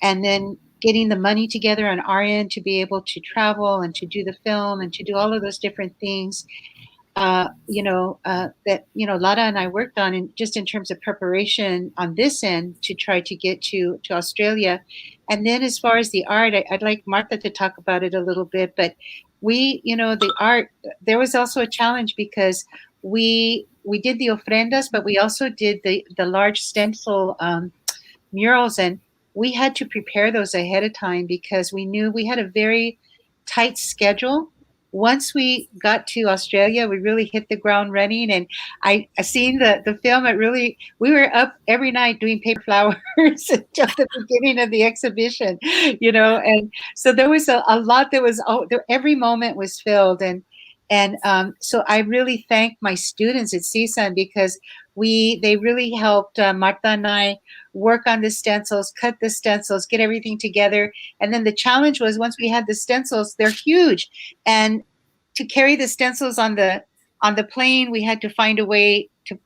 S4: then getting the money together on our end to be able to travel and to do the film and to do all of those different things. That Lara and I worked on, in terms of preparation on this end to try to get to Australia. And then as far as the art, I'd like Marta to talk about it a little bit, but the art, there was also a challenge, because we did the ofrendas, but we also did the large stencil murals, and we had to prepare those ahead of time because we knew we had a very tight schedule. once we got to Australia, we really hit the ground running. And I seen the film. We were up every night doing paper flowers until the beginning of the exhibition, and so there was a lot that was, every moment was filled. And so I really thank my students at CSUN because they really helped Marta and I work on the stencils, cut the stencils, get everything together. And then the challenge was, once we had the stencils, they're huge. And to carry the stencils on the plane, we had to find a way to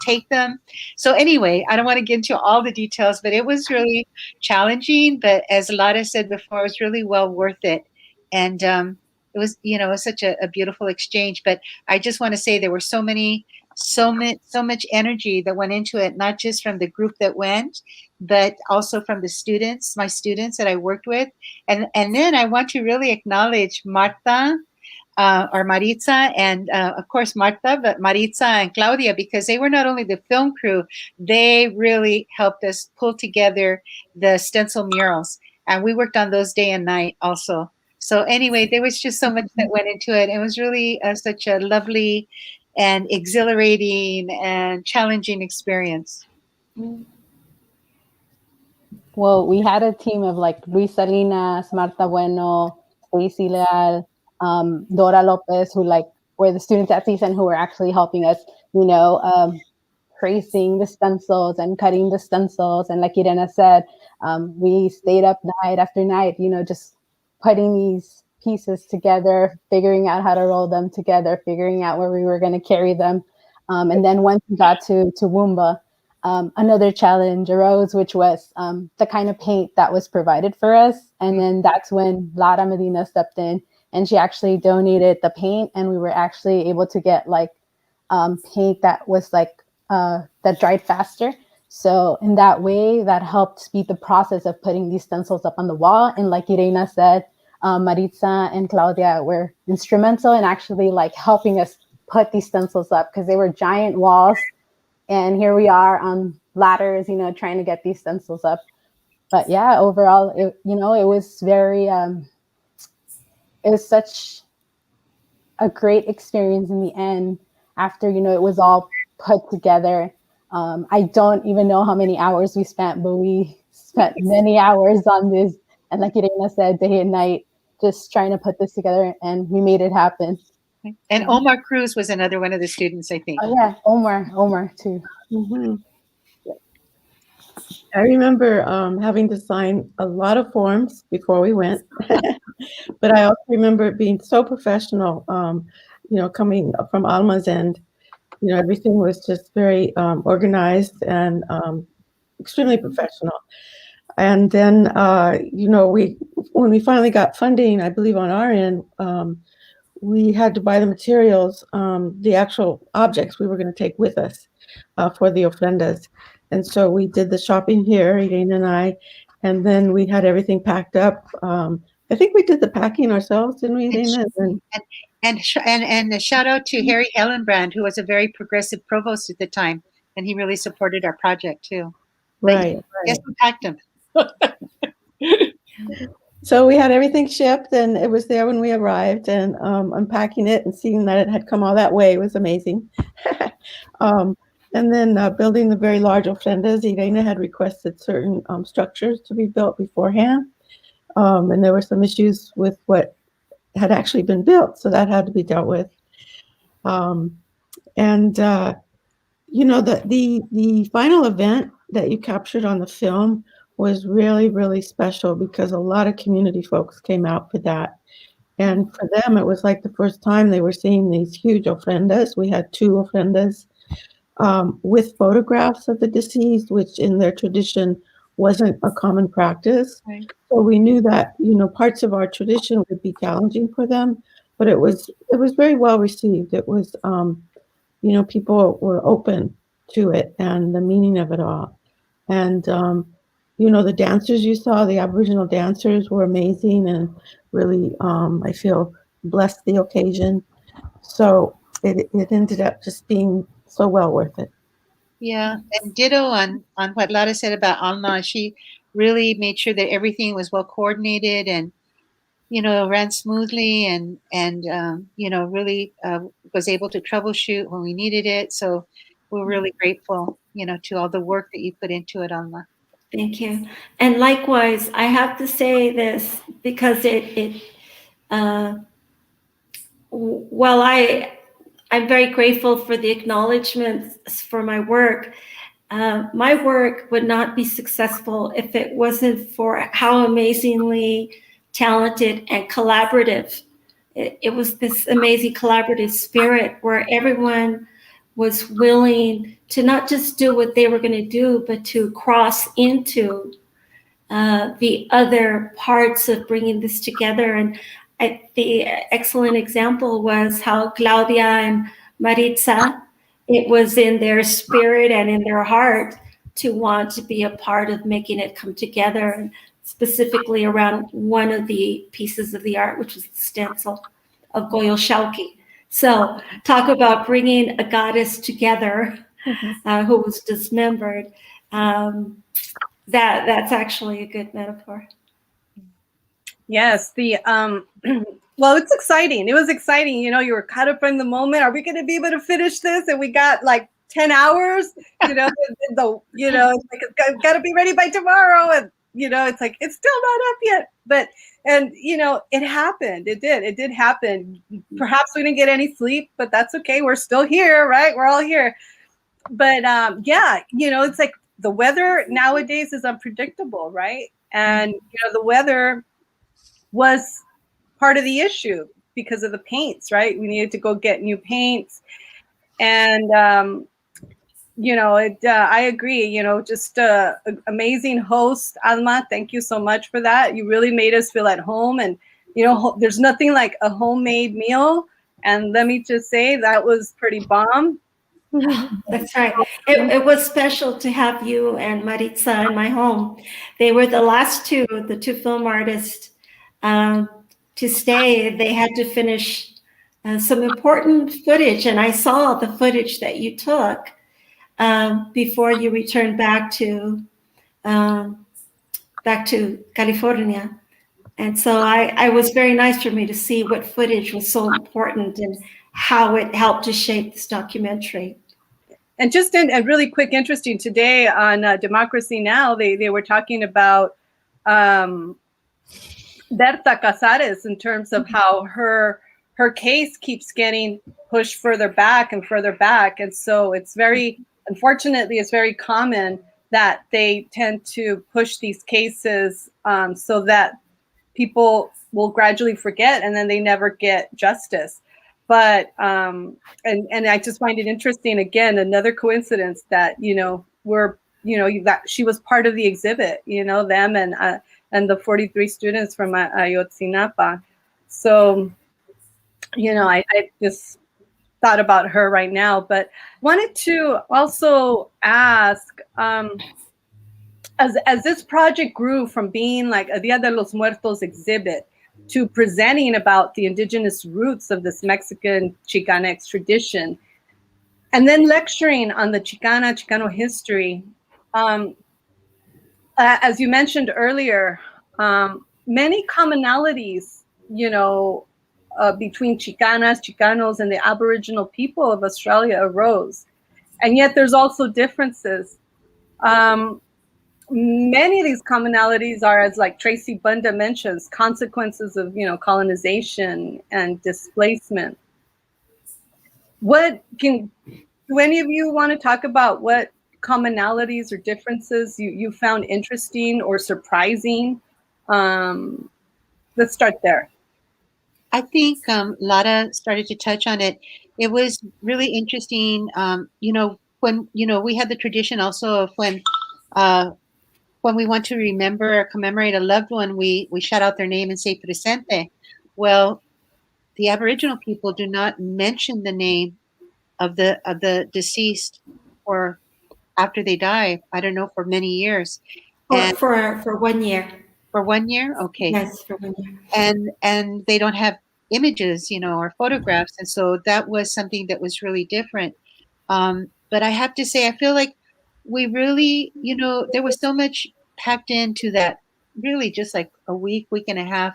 S4: take them. So anyway, I don't want to get into all the details, but it was really challenging. But as Lara said before, it was really well worth it. And it was, it was such a beautiful exchange. But I just want to say there were so much energy that went into it, not just from the group that went, but also from the students, my students that I worked with. And then I want to really acknowledge Marta, or Maritza, and of course Marta, but Maritza and Claudia, because they were not only the film crew, they really helped us pull together the stencil murals. And we worked on those day and night also. So anyway, there was just so much that went into it. It was really such a lovely and exhilarating and challenging experience.
S5: Well, we had a team of like Luis Salinas, Marta Bueno, Stacy Leal, Dora Lopez, who like were the students at CSUN who were actually helping us, tracing the stencils and cutting the stencils. And like Yreina said, we stayed up night after night, just putting these pieces together, figuring out how to roll them together, figuring out where we were going to carry them. And then once we got to Toowoomba, another challenge arose, which was the kind of paint that was provided for us. And then that's when Lara Medina stepped in and she actually donated the paint, and we were actually able to get like paint that was like that dried faster. So in that way, that helped speed the process of putting these stencils up on the wall. And like Yreina said, Maritza and Claudia were instrumental in actually like helping us put these stencils up, because they were giant walls. And here we are on ladders, trying to get these stencils up. But yeah, overall, it was very, it was such a great experience in the end after, it was all put together. I don't even know how many hours we spent, but we spent many hours on this. And like Yreina said, day and night, just trying to put this together, and we made it happen.
S4: And Omar Cruz was another one of the students, I think.
S5: Oh yeah, Omar too.
S22: Mm-hmm. I remember having to sign a lot of forms before we went, but I also remember it being so professional, coming from Alma's end. Everything was just very organized and extremely professional. And then, when we finally got funding, I believe on our end, we had to buy the materials, the actual objects we were going to take with us for the ofrendas. And so we did the shopping here, Yreina and I, and then we had everything packed up. I think we did the packing ourselves, didn't we, Yreina?
S4: And a shout out to Harry Ellenbrand, who was a very progressive provost at the time, and he really supported our project too.
S22: Right.
S4: Yes, we packed them.
S22: So we had everything shipped, and it was there when we arrived, and unpacking it and seeing that it had come all that way was amazing. And then building the very large ofrendas, Yreina had requested certain structures to be built beforehand. And there were some issues with what had actually been built, so that had to be dealt with. The final event that you captured on the film was really, really special, because a lot of community folks came out for that. And for them, it was like the first time they were seeing these huge ofrendas. We had 2 ofrendas with photographs of the deceased, which in their tradition wasn't a common practice.
S4: Right.
S22: So we knew that, parts of our tradition would be challenging for them, but it was very well received. It was, people were open to it and the meaning of it all. And, the dancers you saw, the Aboriginal dancers, were amazing and really, I feel, blessed the occasion. So it ended up just being so well worth it.
S4: Yeah, and ditto on what Lara said about Alma. She really made sure that everything was well coordinated, and ran smoothly and really was able to troubleshoot when we needed it. So we're really grateful, to all the work that you put into it, Alma.
S2: Thank you. And likewise, I have to say this because I'm very grateful for the acknowledgments for my work. My work would not be successful if it wasn't for how amazingly talented and collaborative. It was this amazing collaborative spirit where everyone was willing to not just do what they were going to do, but to cross into the other parts of bringing this together. And the excellent example was how Claudia and Maritza, it was in their spirit and in their heart to want to be a part of making it come together, and specifically around one of the pieces of the art, which was the stencil of Goyal Shauki. So talk about bringing a goddess together who was dismembered. That's actually a good metaphor.
S1: Yes, well, it's exciting. It was exciting. You were caught up in the moment. Are we going to be able to finish this? And we got like 10 hours, it's like, it's got to be ready by tomorrow. And, it's like, it's still not up yet. But, it happened. It did happen. Perhaps we didn't get any sleep, but that's okay. We're still here, right? We're all here. But it's like the weather nowadays is unpredictable, right? And, the weather was part of the issue because of the paints, right? We needed to go get new paints. And, I agree, just amazing host, Alma. Thank you so much for that. You really made us feel at home. And, there's nothing like a homemade meal. And let me just say that was pretty bomb.
S2: That's right. It was special to have you and Maritza in my home. They were the last the two film artists to stay. They had to finish some important footage, and I saw the footage that you took before you returned back to California. And so I was very nice for me to see what footage was so important and how it helped to shape this documentary.
S1: And just a really quick, interesting, today on Democracy Now!, they were talking about Berta Casares in terms of how her case keeps getting pushed further back and further back. And so unfortunately, it's very common that they tend to push these cases so that people will gradually forget and then they never get justice. But and I just find it interesting, again, another coincidence that that she was part of the exhibit, them and the 43 students from Ayotzinapa. So I just thought about her right now, but wanted to also ask, as this project grew from being like a Dia de los Muertos exhibit to presenting about the indigenous roots of this Mexican Chicanx tradition, and then lecturing on the Chicano history. As you mentioned earlier, many commonalities, between Chicanas, Chicanos, and the Aboriginal people of Australia arose. And yet there's also differences. Many of these commonalities are, as like Tracy Bunda mentions, consequences of colonization and displacement. Do any of you want to talk about what commonalities or differences you found interesting or surprising? Let's start there.
S4: I think Lara started to touch on it. It was really interesting, when we had the tradition also of when we want to remember or commemorate a loved one, we shout out their name and say presente. Well, the Aboriginal people do not mention the name of the deceased or after they die. I don't know, for many years.
S2: For 1 year.
S4: For 1 year? Okay.
S2: Yes, for 1 year.
S4: And they don't have images, or photographs. And so that was something that was really different. But I have to say, I feel like we really, there was so much packed into that, really just like a week and a half,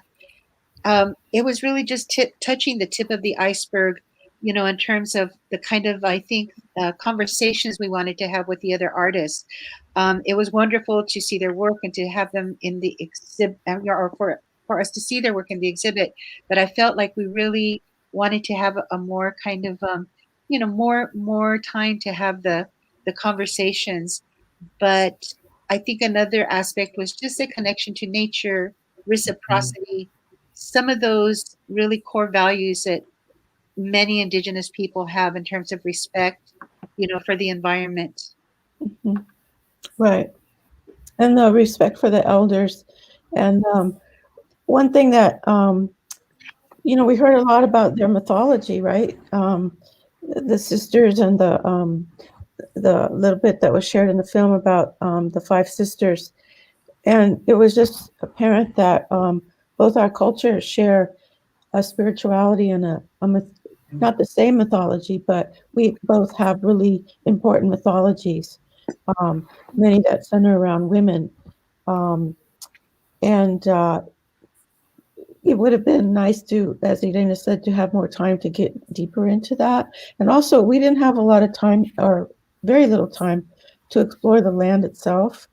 S4: it was really just touching the tip of the iceberg, you know, in terms of the kind of, I think, conversations we wanted to have with the other artists. It was wonderful to see their work and to have them in the exhibit, or for us to see their work in the exhibit. But I felt like we really wanted to have a more kind of, you know, more time to have the conversations. But I think another aspect was just a connection to nature, reciprocity, some of those really core values that many Indigenous people have in terms of respect, you know, for the environment.
S22: Mhm. Right. And the respect for the elders. And one thing that, you know, we heard a lot about their mythology, right? The sisters and the little bit that was shared in the film about the 5 sisters. And it was just apparent that both our cultures share a spirituality and not the same mythology, but we both have really important mythologies, many that center around women. And it would have been nice to, as Yreina said, to have more time to get deeper into that. And also, we didn't have a lot of time, or very little time, to explore the land itself.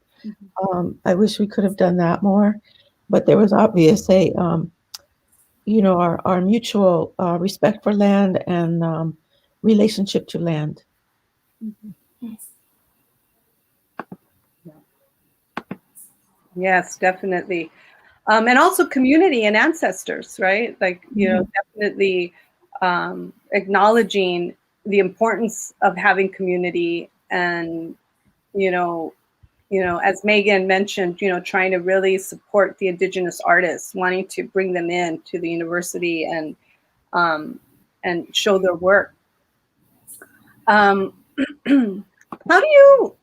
S22: I wish we could have done that more, but there was obvious you know, our mutual respect for land and relationship to land.
S1: Yes, definitely. And also community and ancestors, right? Like, you know, definitely acknowledging the importance of having community and, you know, as Megan mentioned, you know, trying to really support the Indigenous artists, wanting to bring them in to the university and show their work. How do you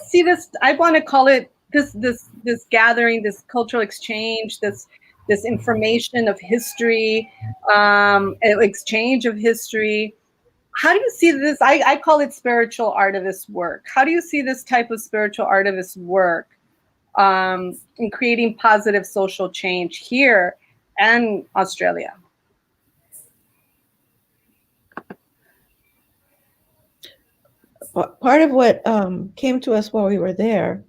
S1: see this? I want to call it this gathering, this cultural exchange, this information of history, exchange of history. How do you see this? I call it spiritual artivist work. How do you see this type of spiritual artivist work in creating positive social change here and Australia?
S22: Part of what came to us while we were there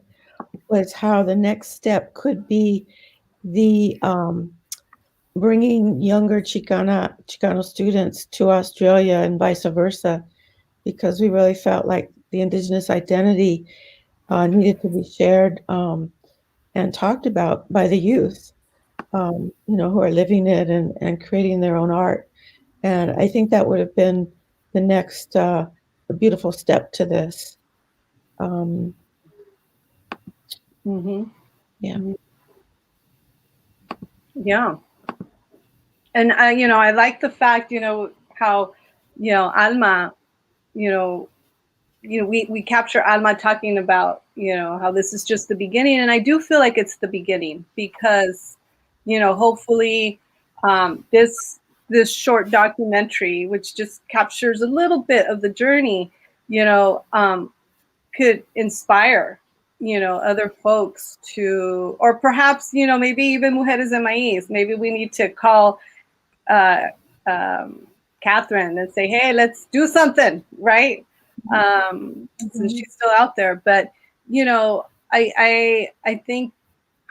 S22: was how the next step could be the bringing younger Chicano students to Australia and vice versa, because we really felt like the Indigenous identity needed to be shared and talked about by the youth, you know, who are living it and creating their own art. And I think that would have been the next beautiful step to this. Yeah.
S1: Yeah. And you know, I like the fact, you know, how, you know, Alma, you know, we capture Alma talking about, you know, how this is just the beginning. And I do feel like it's the beginning because, you know, hopefully this short documentary, which just captures a little bit of the journey, you know, could inspire, you know, other folks to, or perhaps, you know, maybe even Mujeres de Maíz, maybe we need to call Catherine and say, hey, let's do something, right? Since she's still out there. But, you know, I think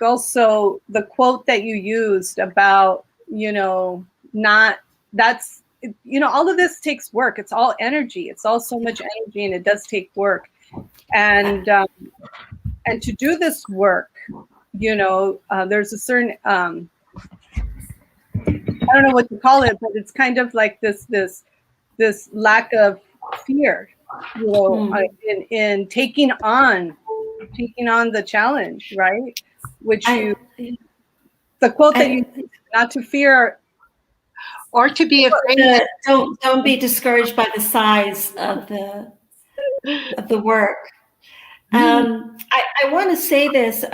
S1: also the quote that you used about, you know, you know, all of this takes work. It's all energy. It's all so much energy, and it does take work. And to do this work, you know, there's a certain I don't know what to call it, but it's kind of like this lack of fear, you know, in taking on the challenge, right? Which the quote that you, not to fear
S4: or to be afraid.
S2: Don't be discouraged by the size of the work. I want to say this.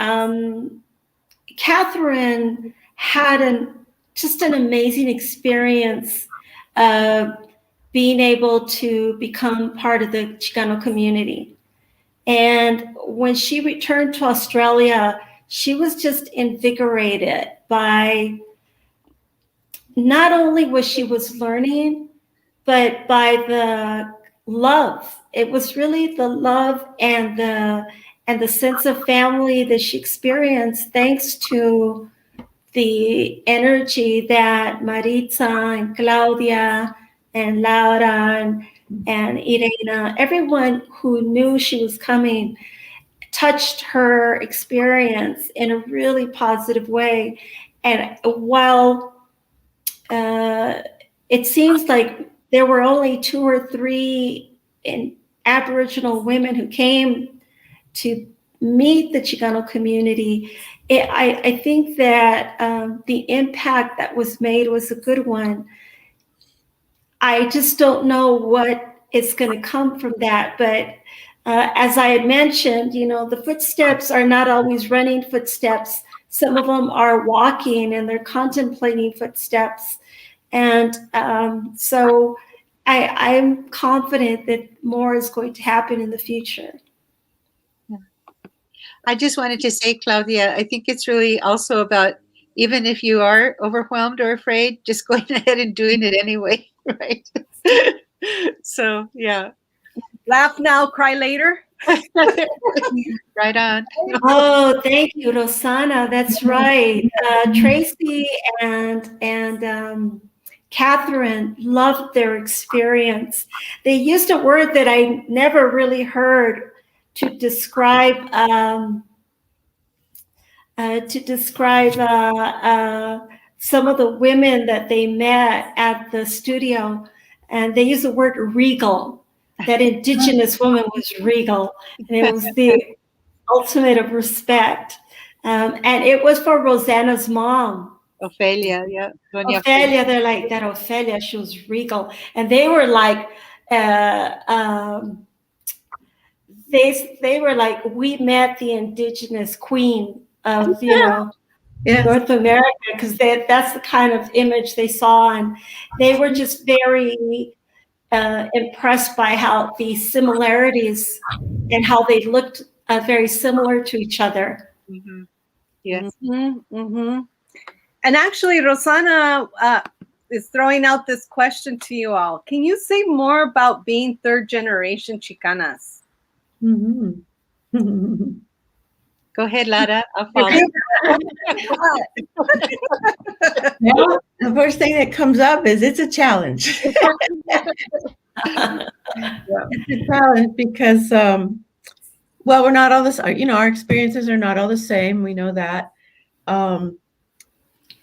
S2: Catherine had just an amazing experience being able to become part of the Chicano community. And when she returned to Australia, she was just invigorated by not only what she was learning, but by the love. It was really the love and the sense of family that she experienced thanks to the energy that Maritza and Claudia and Lara and Yreina, everyone who knew she was coming, touched her experience in a really positive way. And while it seems like there were only 2 or 3 Aboriginal women who came to meet the Chicano community, I think that the impact that was made was a good one. I just don't know what is going to come from that. But as I had mentioned, the footsteps are not always running footsteps. Some of them are walking and they're contemplating footsteps. And so I'm confident that more is going to happen in the future.
S4: I just wanted to say, Claudia, I think it's really also about, even if you are overwhelmed or afraid, just going ahead and doing it anyway, right? So, yeah.
S1: Laugh now, cry later.
S4: Right on.
S2: Oh, thank you, Rosanna. That's right. Tracy and Catherine loved their experience. They used a word that I never really heard to describe some of the women that they met at the studio, and they used the word regal. That indigenous woman was regal, and it was the ultimate of respect. And it was for Rosanna's mom.
S4: Ophelia, yeah.
S2: Ophelia, they're like, that Ophelia, she was regal. And they were like, they were like, we met the indigenous queen of,
S22: Yes.
S2: North America, because that's the kind of image they saw. And they were just very impressed by how the similarities and how they looked very similar to each other.
S4: Mm-hmm. Yes.
S1: Mm-hmm, mm-hmm. And actually, Rosanna is throwing out this question to you all. Can you say more about being third generation Chicanas?
S22: Mm-hmm.
S4: Go ahead, Lara. I'll follow.
S22: Well, the first thing that comes up is it's a challenge. It's a challenge because, well, we're not all this, our experiences are not all the same. We know that.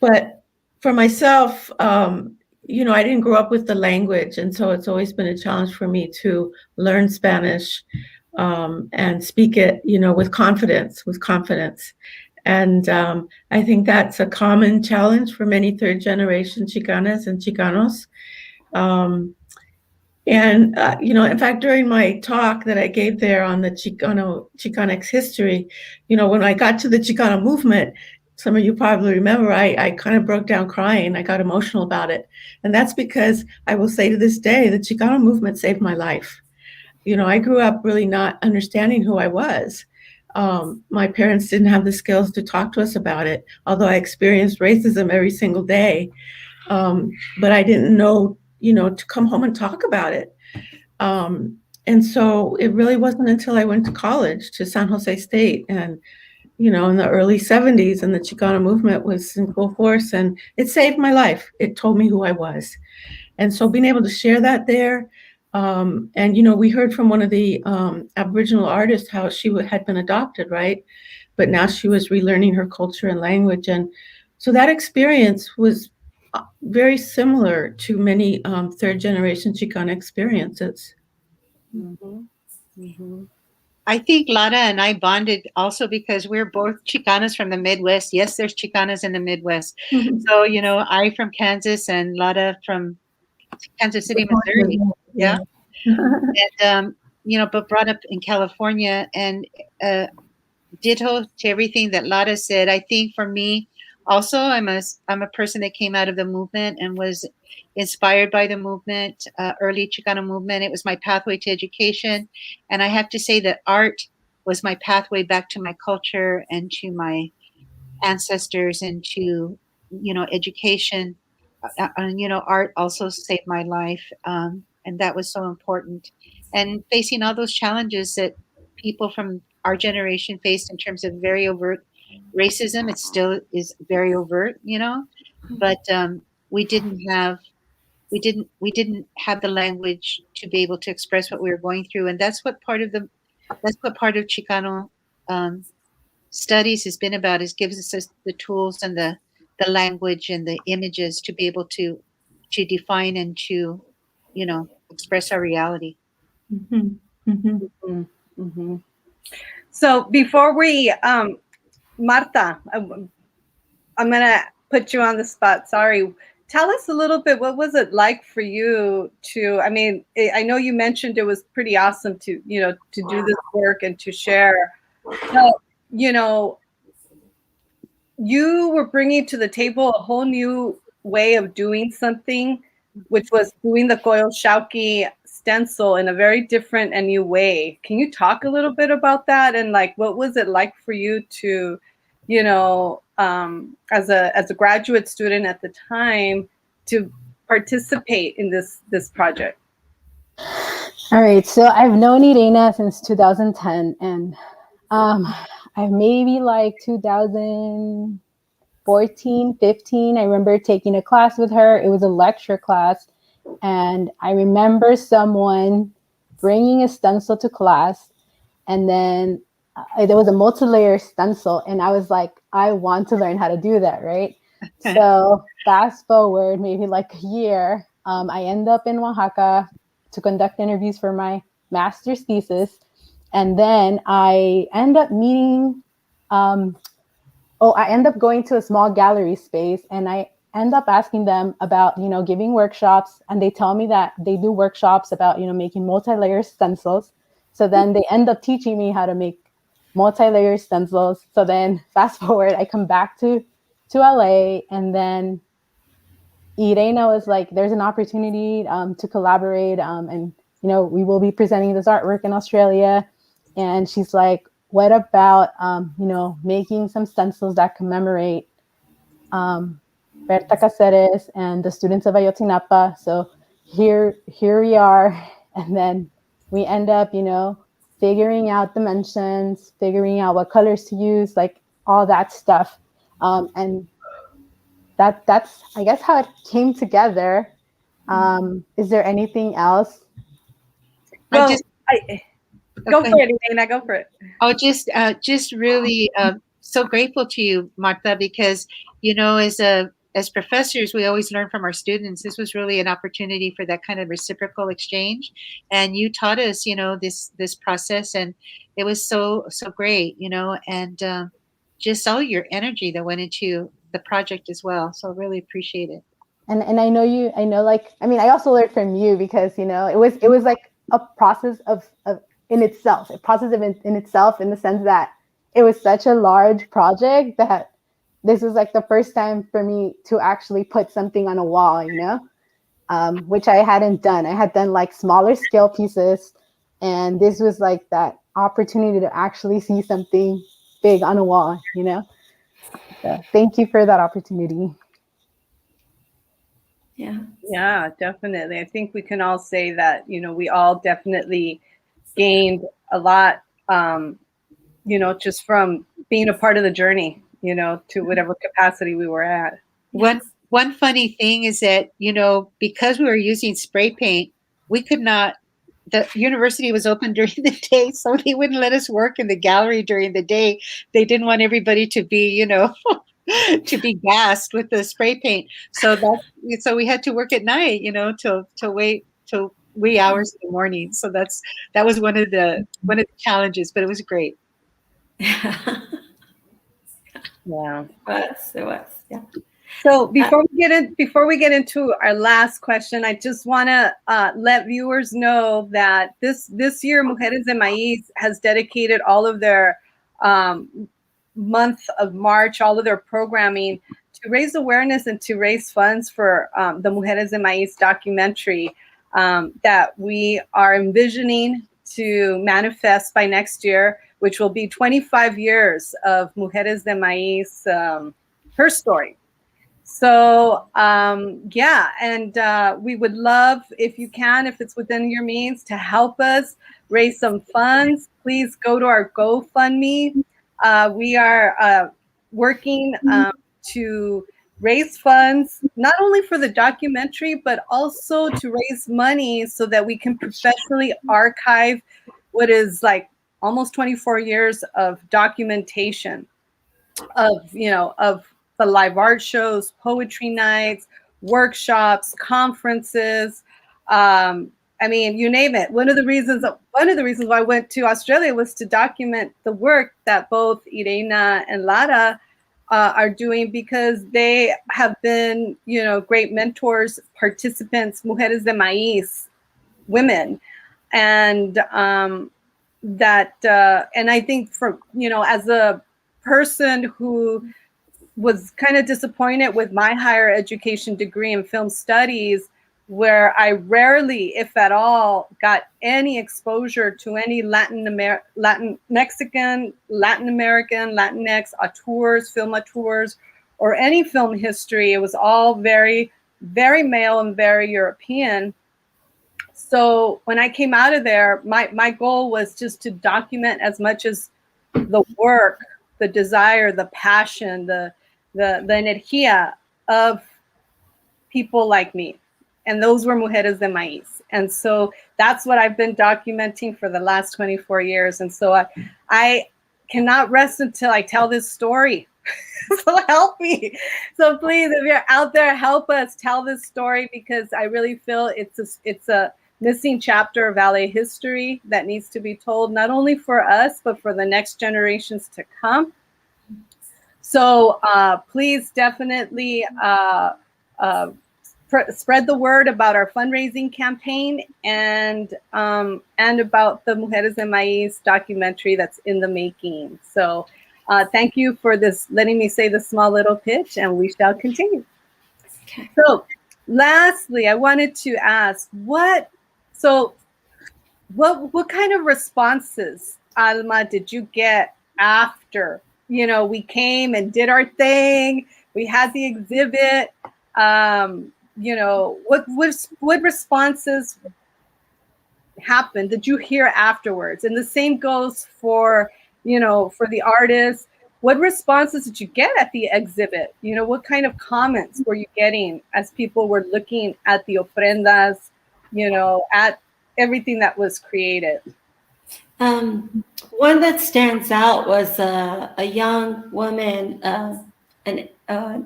S22: But for myself, I didn't grow up with the language. And so it's always been a challenge for me to learn Spanish and speak it, with confidence. And I think that's a common challenge for many third generation Chicanas and Chicanos. In fact, during my talk that I gave there on the Chicanx history, when I got to the Chicano movement, some of you probably remember, I kind of broke down crying. I got emotional about it. And that's because I will say to this day, the Chicano movement saved my life. I grew up really not understanding who I was. My parents didn't have the skills to talk to us about it, although I experienced racism every single day. But I didn't know, to come home and talk about it. And so it really wasn't until I went to college to San Jose State and, in the early 70s, and the Chicano movement was in full force, and it saved my life. It told me who I was. And so being able to share that there, and, we heard from one of the Aboriginal artists how she had been adopted, right? But now she was relearning her culture and language. And so that experience was very similar to many third generation Chicana experiences.
S4: Mm-hmm. Mm-hmm. I think Lara and I bonded also because we're both Chicanas from the Midwest. Yes, there's Chicanas in the Midwest. Mm-hmm. So, I from Kansas and Lara from Kansas City, Missouri. Yeah. And, but brought up in California, and ditto to everything that Lara said. I think for me also, I'm a person that came out of the movement and was inspired by the movement, early Chicano movement. It was my pathway to education. And I have to say that art was my pathway back to my culture and to my ancestors and to, education. Art also saved my life, and that was so important. And facing all those challenges that people from our generation faced in terms of very overt racism, it still is very overt, but we didn't have we didn't have the language to be able to express what we were going through, and that's what part of Chicano um, studies has been about, is gives us the tools and the language and the images to be able to define and to express our reality.
S1: So before we Marta, I'm gonna put you on the spot, sorry. Tell us a little bit, what was it like for you to, I mean, I know you mentioned it was pretty awesome to to do this work and to share, but you were bringing to the table a whole new way of doing something, which was doing the Koyo Shauki stencil in a very different and new way. Can you talk a little bit about that? And like, what was it like for you to, as a graduate student at the time, to participate in this project?
S5: All right, so I've known Yreina since 2010, and I've maybe like 2014, 15, I remember taking a class with her. It was a lecture class, and I remember someone bringing a stencil to class, and then there was a multi-layer stencil, and I was like, I want to learn how to do that, right? So fast forward maybe like a year, I end up in Oaxaca to conduct interviews for my master's thesis. And then I end up meeting, I end up going to a small gallery space, and I end up asking them about, giving workshops. And they tell me that they do workshops about, making multi-layer stencils. So then they end up teaching me how to make multi-layer stencils. So then fast forward, I come back to LA, and then Yreina was like, there's an opportunity to collaborate, and we will be presenting this artwork in Australia. And she's like, what about making some stencils that commemorate Berta Cáceres and the students of Ayotzinapa? So here we are, and then we end up figuring out dimensions, figuring out what colors to use, like all that stuff, and that's I guess how it came together. Is there anything else?
S1: Well, go for it, Elena. Go for it.
S4: Oh, just really so grateful to you, Marta, because as professors, we always learn from our students. This was really an opportunity for that kind of reciprocal exchange, and you taught us, this process, and it was so great, and just all your energy that went into the project as well. So really appreciate it.
S5: And I also learned from you, because it was like a process of in itself, in the sense that it was such a large project that this was like the first time for me to actually put something on a wall, which I hadn't done. I had done like smaller scale pieces, and this was like that opportunity to actually see something big on a wall, So thank you for that opportunity.
S1: Yeah, definitely. I think we can all say that, we all definitely gained a lot, just from being a part of the journey, to whatever capacity we were at.
S4: One funny thing is that, because we were using spray paint, we could not, the university was open during the day, so they wouldn't let us work in the gallery during the day. They didn't want everybody to be, to be gassed with the spray paint. So we had to work at night, till wee hours in the morning. So that was one of the challenges, but it was great.
S1: Yeah.
S2: It was. Yeah.
S1: So before we get into our last question, I just want to let viewers know that this year Mujeres de Maíz has dedicated all of their month of March, all of their programming, to raise awareness and to raise funds for the Mujeres de Maíz documentary that we are envisioning to manifest by next year. which will be 25 years of Mujeres de Maíz, her story. So yeah, and we would love, if you can, if it's within your means, to help us raise some funds. Please go to our GoFundMe. We are working to raise funds, not only for the documentary, but also to raise money so that we can professionally archive what is like almost 24 years of documentation of, of the live art shows, poetry nights, workshops, conferences. I mean, you name it. One of the reasons why I went to Australia was to document the work that both Yreina and Lara are doing, because they have been, great mentors, participants, Mujeres de Maíz, women, and and I think for, as a person who was kind of disappointed with my higher education degree in film studies, where I rarely, if at all, got any exposure to any Mexican, Latin American, Latinx auteurs, film auteurs, or any film history. It was all very, very male and very European. So when I came out of there, my goal was just to document as much as the work, the desire, the passion, the energía of people like me. And those were Mujeres de Maíz. And so that's what I've been documenting for the last 24 years. And so I cannot rest until I tell this story. So help me. So please, if you're out there, help us tell this story, because I really feel it's a missing chapter of Valley history that needs to be told, not only for us, but for the next generations to come. So please definitely spread the word about our fundraising campaign and about the Mujeres de Maíz documentary that's in the making. So thank you for this, letting me say the small little pitch, and we shall continue.
S2: Okay.
S1: So lastly, I wanted to ask, what kind of responses, Alma, did you get after, we came and did our thing, we had the exhibit, what responses happened? Did you hear afterwards? And the same goes for, for the artists. What responses did you get at the exhibit? What kind of comments were you getting as people were looking at the ofrendas, at everything that was created?
S2: One that stands out was a young woman, an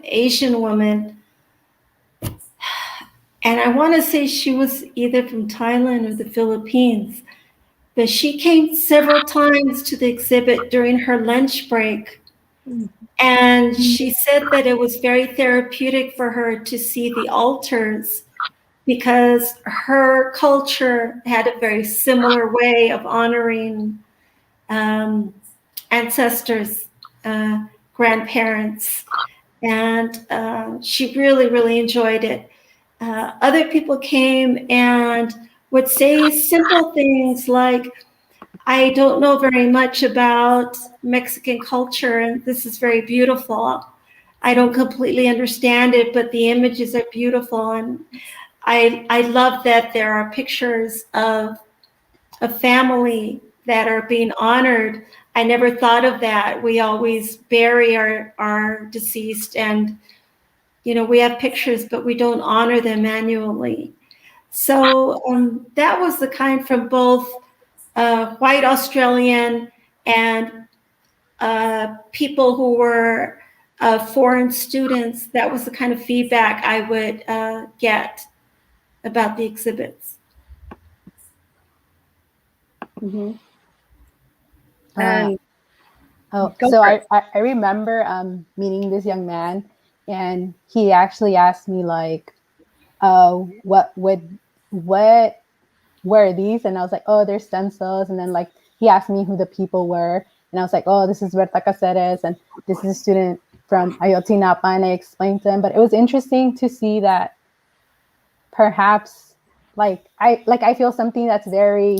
S2: Asian woman, and I want to say she was either from Thailand or the Philippines, but she came several times to the exhibit during her lunch break, and she said that it was very therapeutic for her to see the altars, because her culture had a very similar way of honoring ancestors, grandparents, and she really, really enjoyed it. Other people came and would say simple things like, I don't know very much about Mexican culture, and this is very beautiful. I don't completely understand it, but the images are beautiful. And I love that there are pictures of a family that are being honored. I never thought of that. We always bury our deceased, and we have pictures, but we don't honor them annually. So that was the kind from both white Australian and people who were foreign students. That was the kind of feedback I would get about the exhibits.
S1: Mm-hmm.
S5: And so I remember meeting this young man, and he actually asked me like, what were these? And I was like, oh, they're stencils. And then like he asked me who the people were, and I was like, oh, this is Berta Caceres, and this is a student from Ayotzinapa, and I explained to him. But it was interesting to see that perhaps I feel something that's very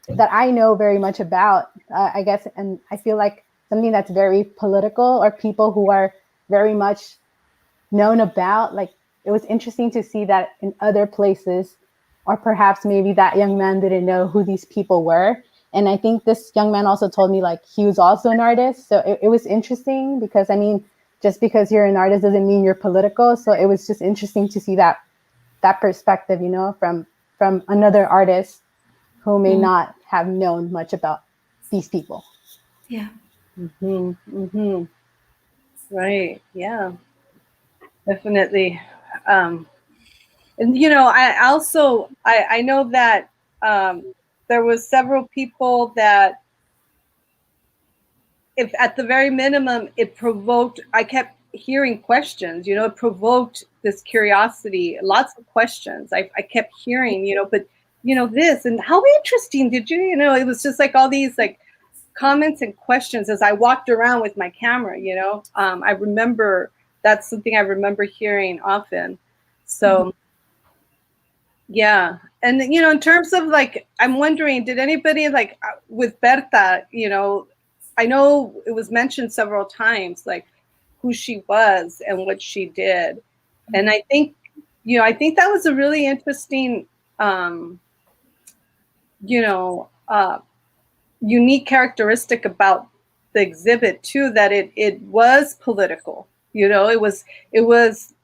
S5: that I know very much about, I guess, and I feel like something that's very political, or people who are very much known about. Like, it was interesting to see that in other places, or perhaps maybe that young man didn't know who these people were. And I think this young man also told me like he was also an artist. So it was interesting, because I mean, just because you're an artist doesn't mean you're political. So it was just interesting to see that perspective, you know, from another artist who may not have known much about these people.
S2: Yeah.
S1: Right. Yeah. Definitely. And you know, I also I know that there was several people that, if at the very minimum, it provoked, I kept hearing questions, you know, it provoked this curiosity, lots of questions. I kept hearing, you know, but you know, this, and how interesting did you know, it was just like all these like comments and questions as I walked around with my camera, you know. I remember, that's something I remember hearing often. So yeah. And you know, in terms of like, I'm wondering, did anybody like with Berta, you know, I know it was mentioned several times, like who she was and what she did. And I think, you know, I think that was a really interesting, you know, unique characteristic about the exhibit too, that it was political. You know, it was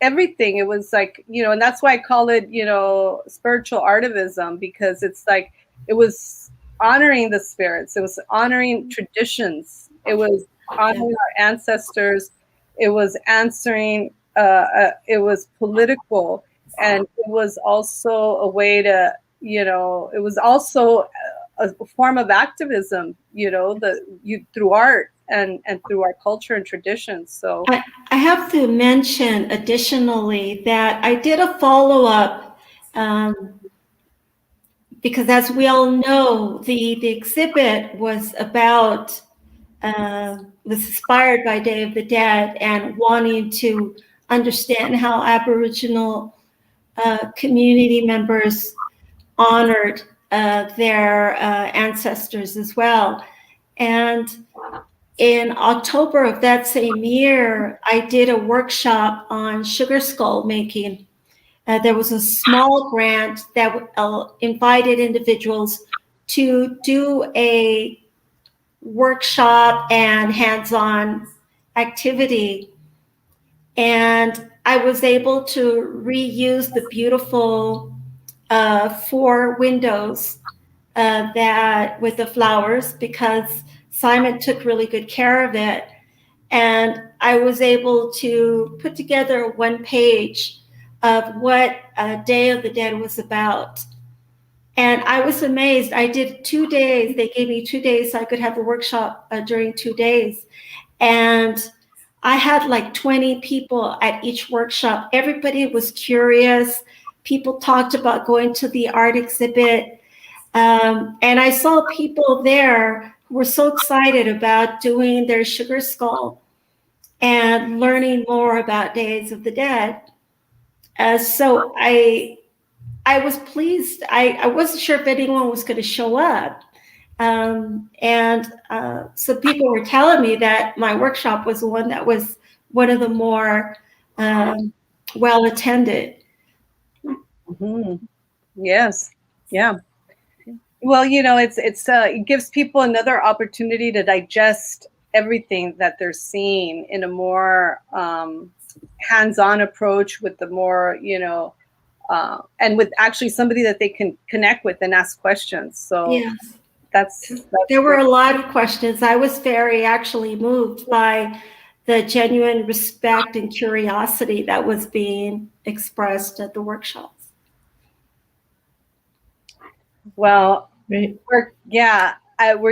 S1: everything. It was like, you know, and that's why I call it, you know, spiritual artivism, because it's like it was honoring the spirits, it was honoring traditions, it was honoring our ancestors, it was answering, it was political, and it was also a way to, you know, it was also a form of activism, you know, through art and through our culture and traditions. So
S2: I have to mention additionally that I did a follow-up, because as we all know, the exhibit was about, was inspired by Day of the Dead and wanting to understand how Aboriginal community members honored their ancestors as well. And in October of that same year, I did a workshop on sugar skull making. There was a small grant that invited individuals to do a workshop and hands-on activity. And I was able to reuse the beautiful 4 windows that with the flowers, because Simon took really good care of it. And I was able to put together 1 page of what Day of the Dead was about. And I was amazed. I did 2 days. They gave me 2 days so I could have a workshop during 2 days. And I had like 20 people at each workshop. Everybody was curious. People talked about going to the art exhibit. And I saw people there who were so excited about doing their sugar skull and learning more about Days of the Dead. So I was pleased. I wasn't sure if anyone was going to show up. So people were telling me that my workshop was the one that was one of the more well attended.
S1: Yes. Yeah. Well, you know, it gives people another opportunity to digest everything that they're seeing in a more hands-on approach, with the more, you know, and with actually somebody that they can connect with and ask questions. So
S2: yes,
S1: that's
S2: there were a lot of questions. I was very actually moved by the genuine respect and curiosity that was being expressed at the workshops.
S1: Well, we're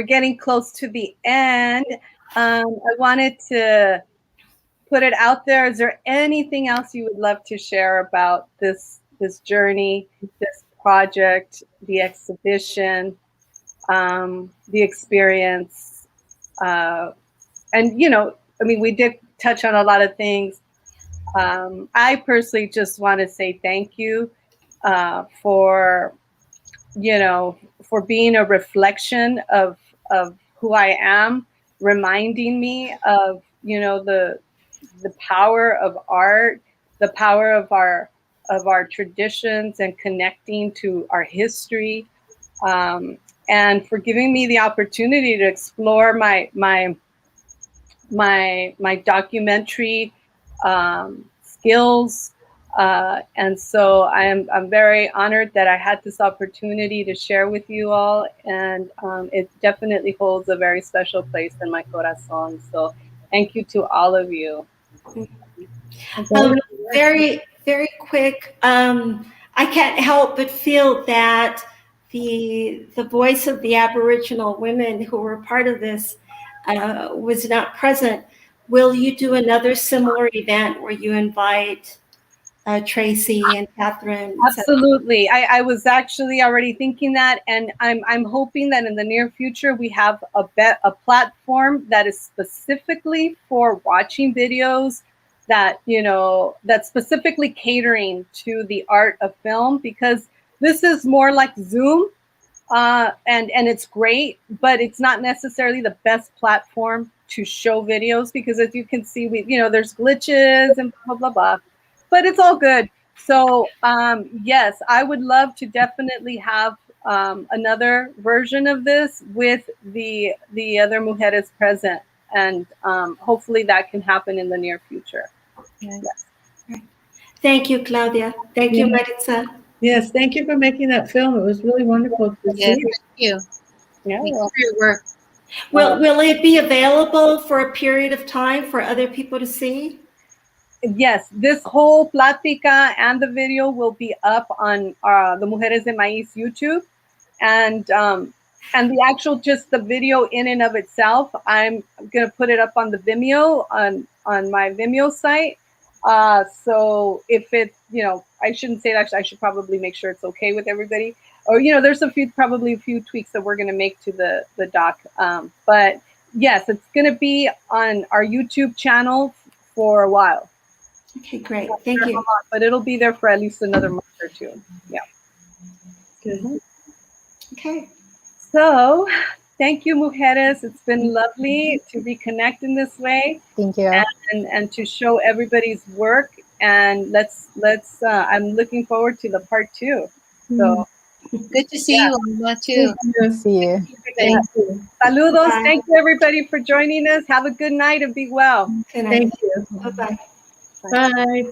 S1: getting close to the end. I wanted to put it out there. Is there anything else you would love to share about this journey, this project, the exhibition, the experience? And you know, I mean, we did touch on a lot of things. I personally just want to say thank you for you know, for being a reflection of who I am, reminding me of, you know, the power of art, the power of our traditions and connecting to our history, and for giving me the opportunity to explore my documentary skills. And so I'm very honored that I had this opportunity to share with you all, and it definitely holds a very special place in my corazón. So thank you to all of you.
S2: Very, very quick. I can't help but feel that the voice of the Aboriginal women who were part of this was not present. Will you do another similar event where you invite Tracy and Catherine?
S1: Absolutely. I was actually already thinking that, and I'm hoping that in the near future we have a platform that is specifically for watching videos that, you know, that's specifically catering to the art of film, because this is more like Zoom, and it's great, but it's not necessarily the best platform to show videos, because as you can see, there's glitches and blah blah blah, but it's all good. So yes, I would love to definitely have another version of this with the other mujeres present, and hopefully that can happen in the near future. Yes.
S2: Thank you, Claudia. Thank you, Maritza.
S3: Yes, thank you for making that film. It was really wonderful to see.
S4: Thank you.
S1: Yeah.
S4: Thank you for your work.
S2: Will it be available for a period of time for other people to see?
S1: Yes, this whole plática and the video will be up on the Mujeres de Maíz YouTube, and the actual, just the video in and of itself, I'm gonna put it up on the Vimeo, on my Vimeo site. So if it, I shouldn't say that. I should probably make sure it's okay with everybody. Or there's probably a few tweaks that we're gonna make to the doc. But yes, it's gonna be on our YouTube channel for a while.
S2: Okay, great. Thank you.
S1: But it'll be there for at least another month or two. Yeah.
S2: Good. Okay.
S1: So, thank you, mujeres. It's been lovely to reconnect in this way.
S5: Thank you.
S1: And to show everybody's work. And let's. I'm looking forward to the part 2. So
S4: good to see you, Alma, too.
S5: Good to see you.
S1: Thank you. Saludos. Bye. Thank you, everybody, for joining us. Have a good night and be well.
S2: Good night.
S3: Thank you.
S2: Bye-bye.
S3: Bye.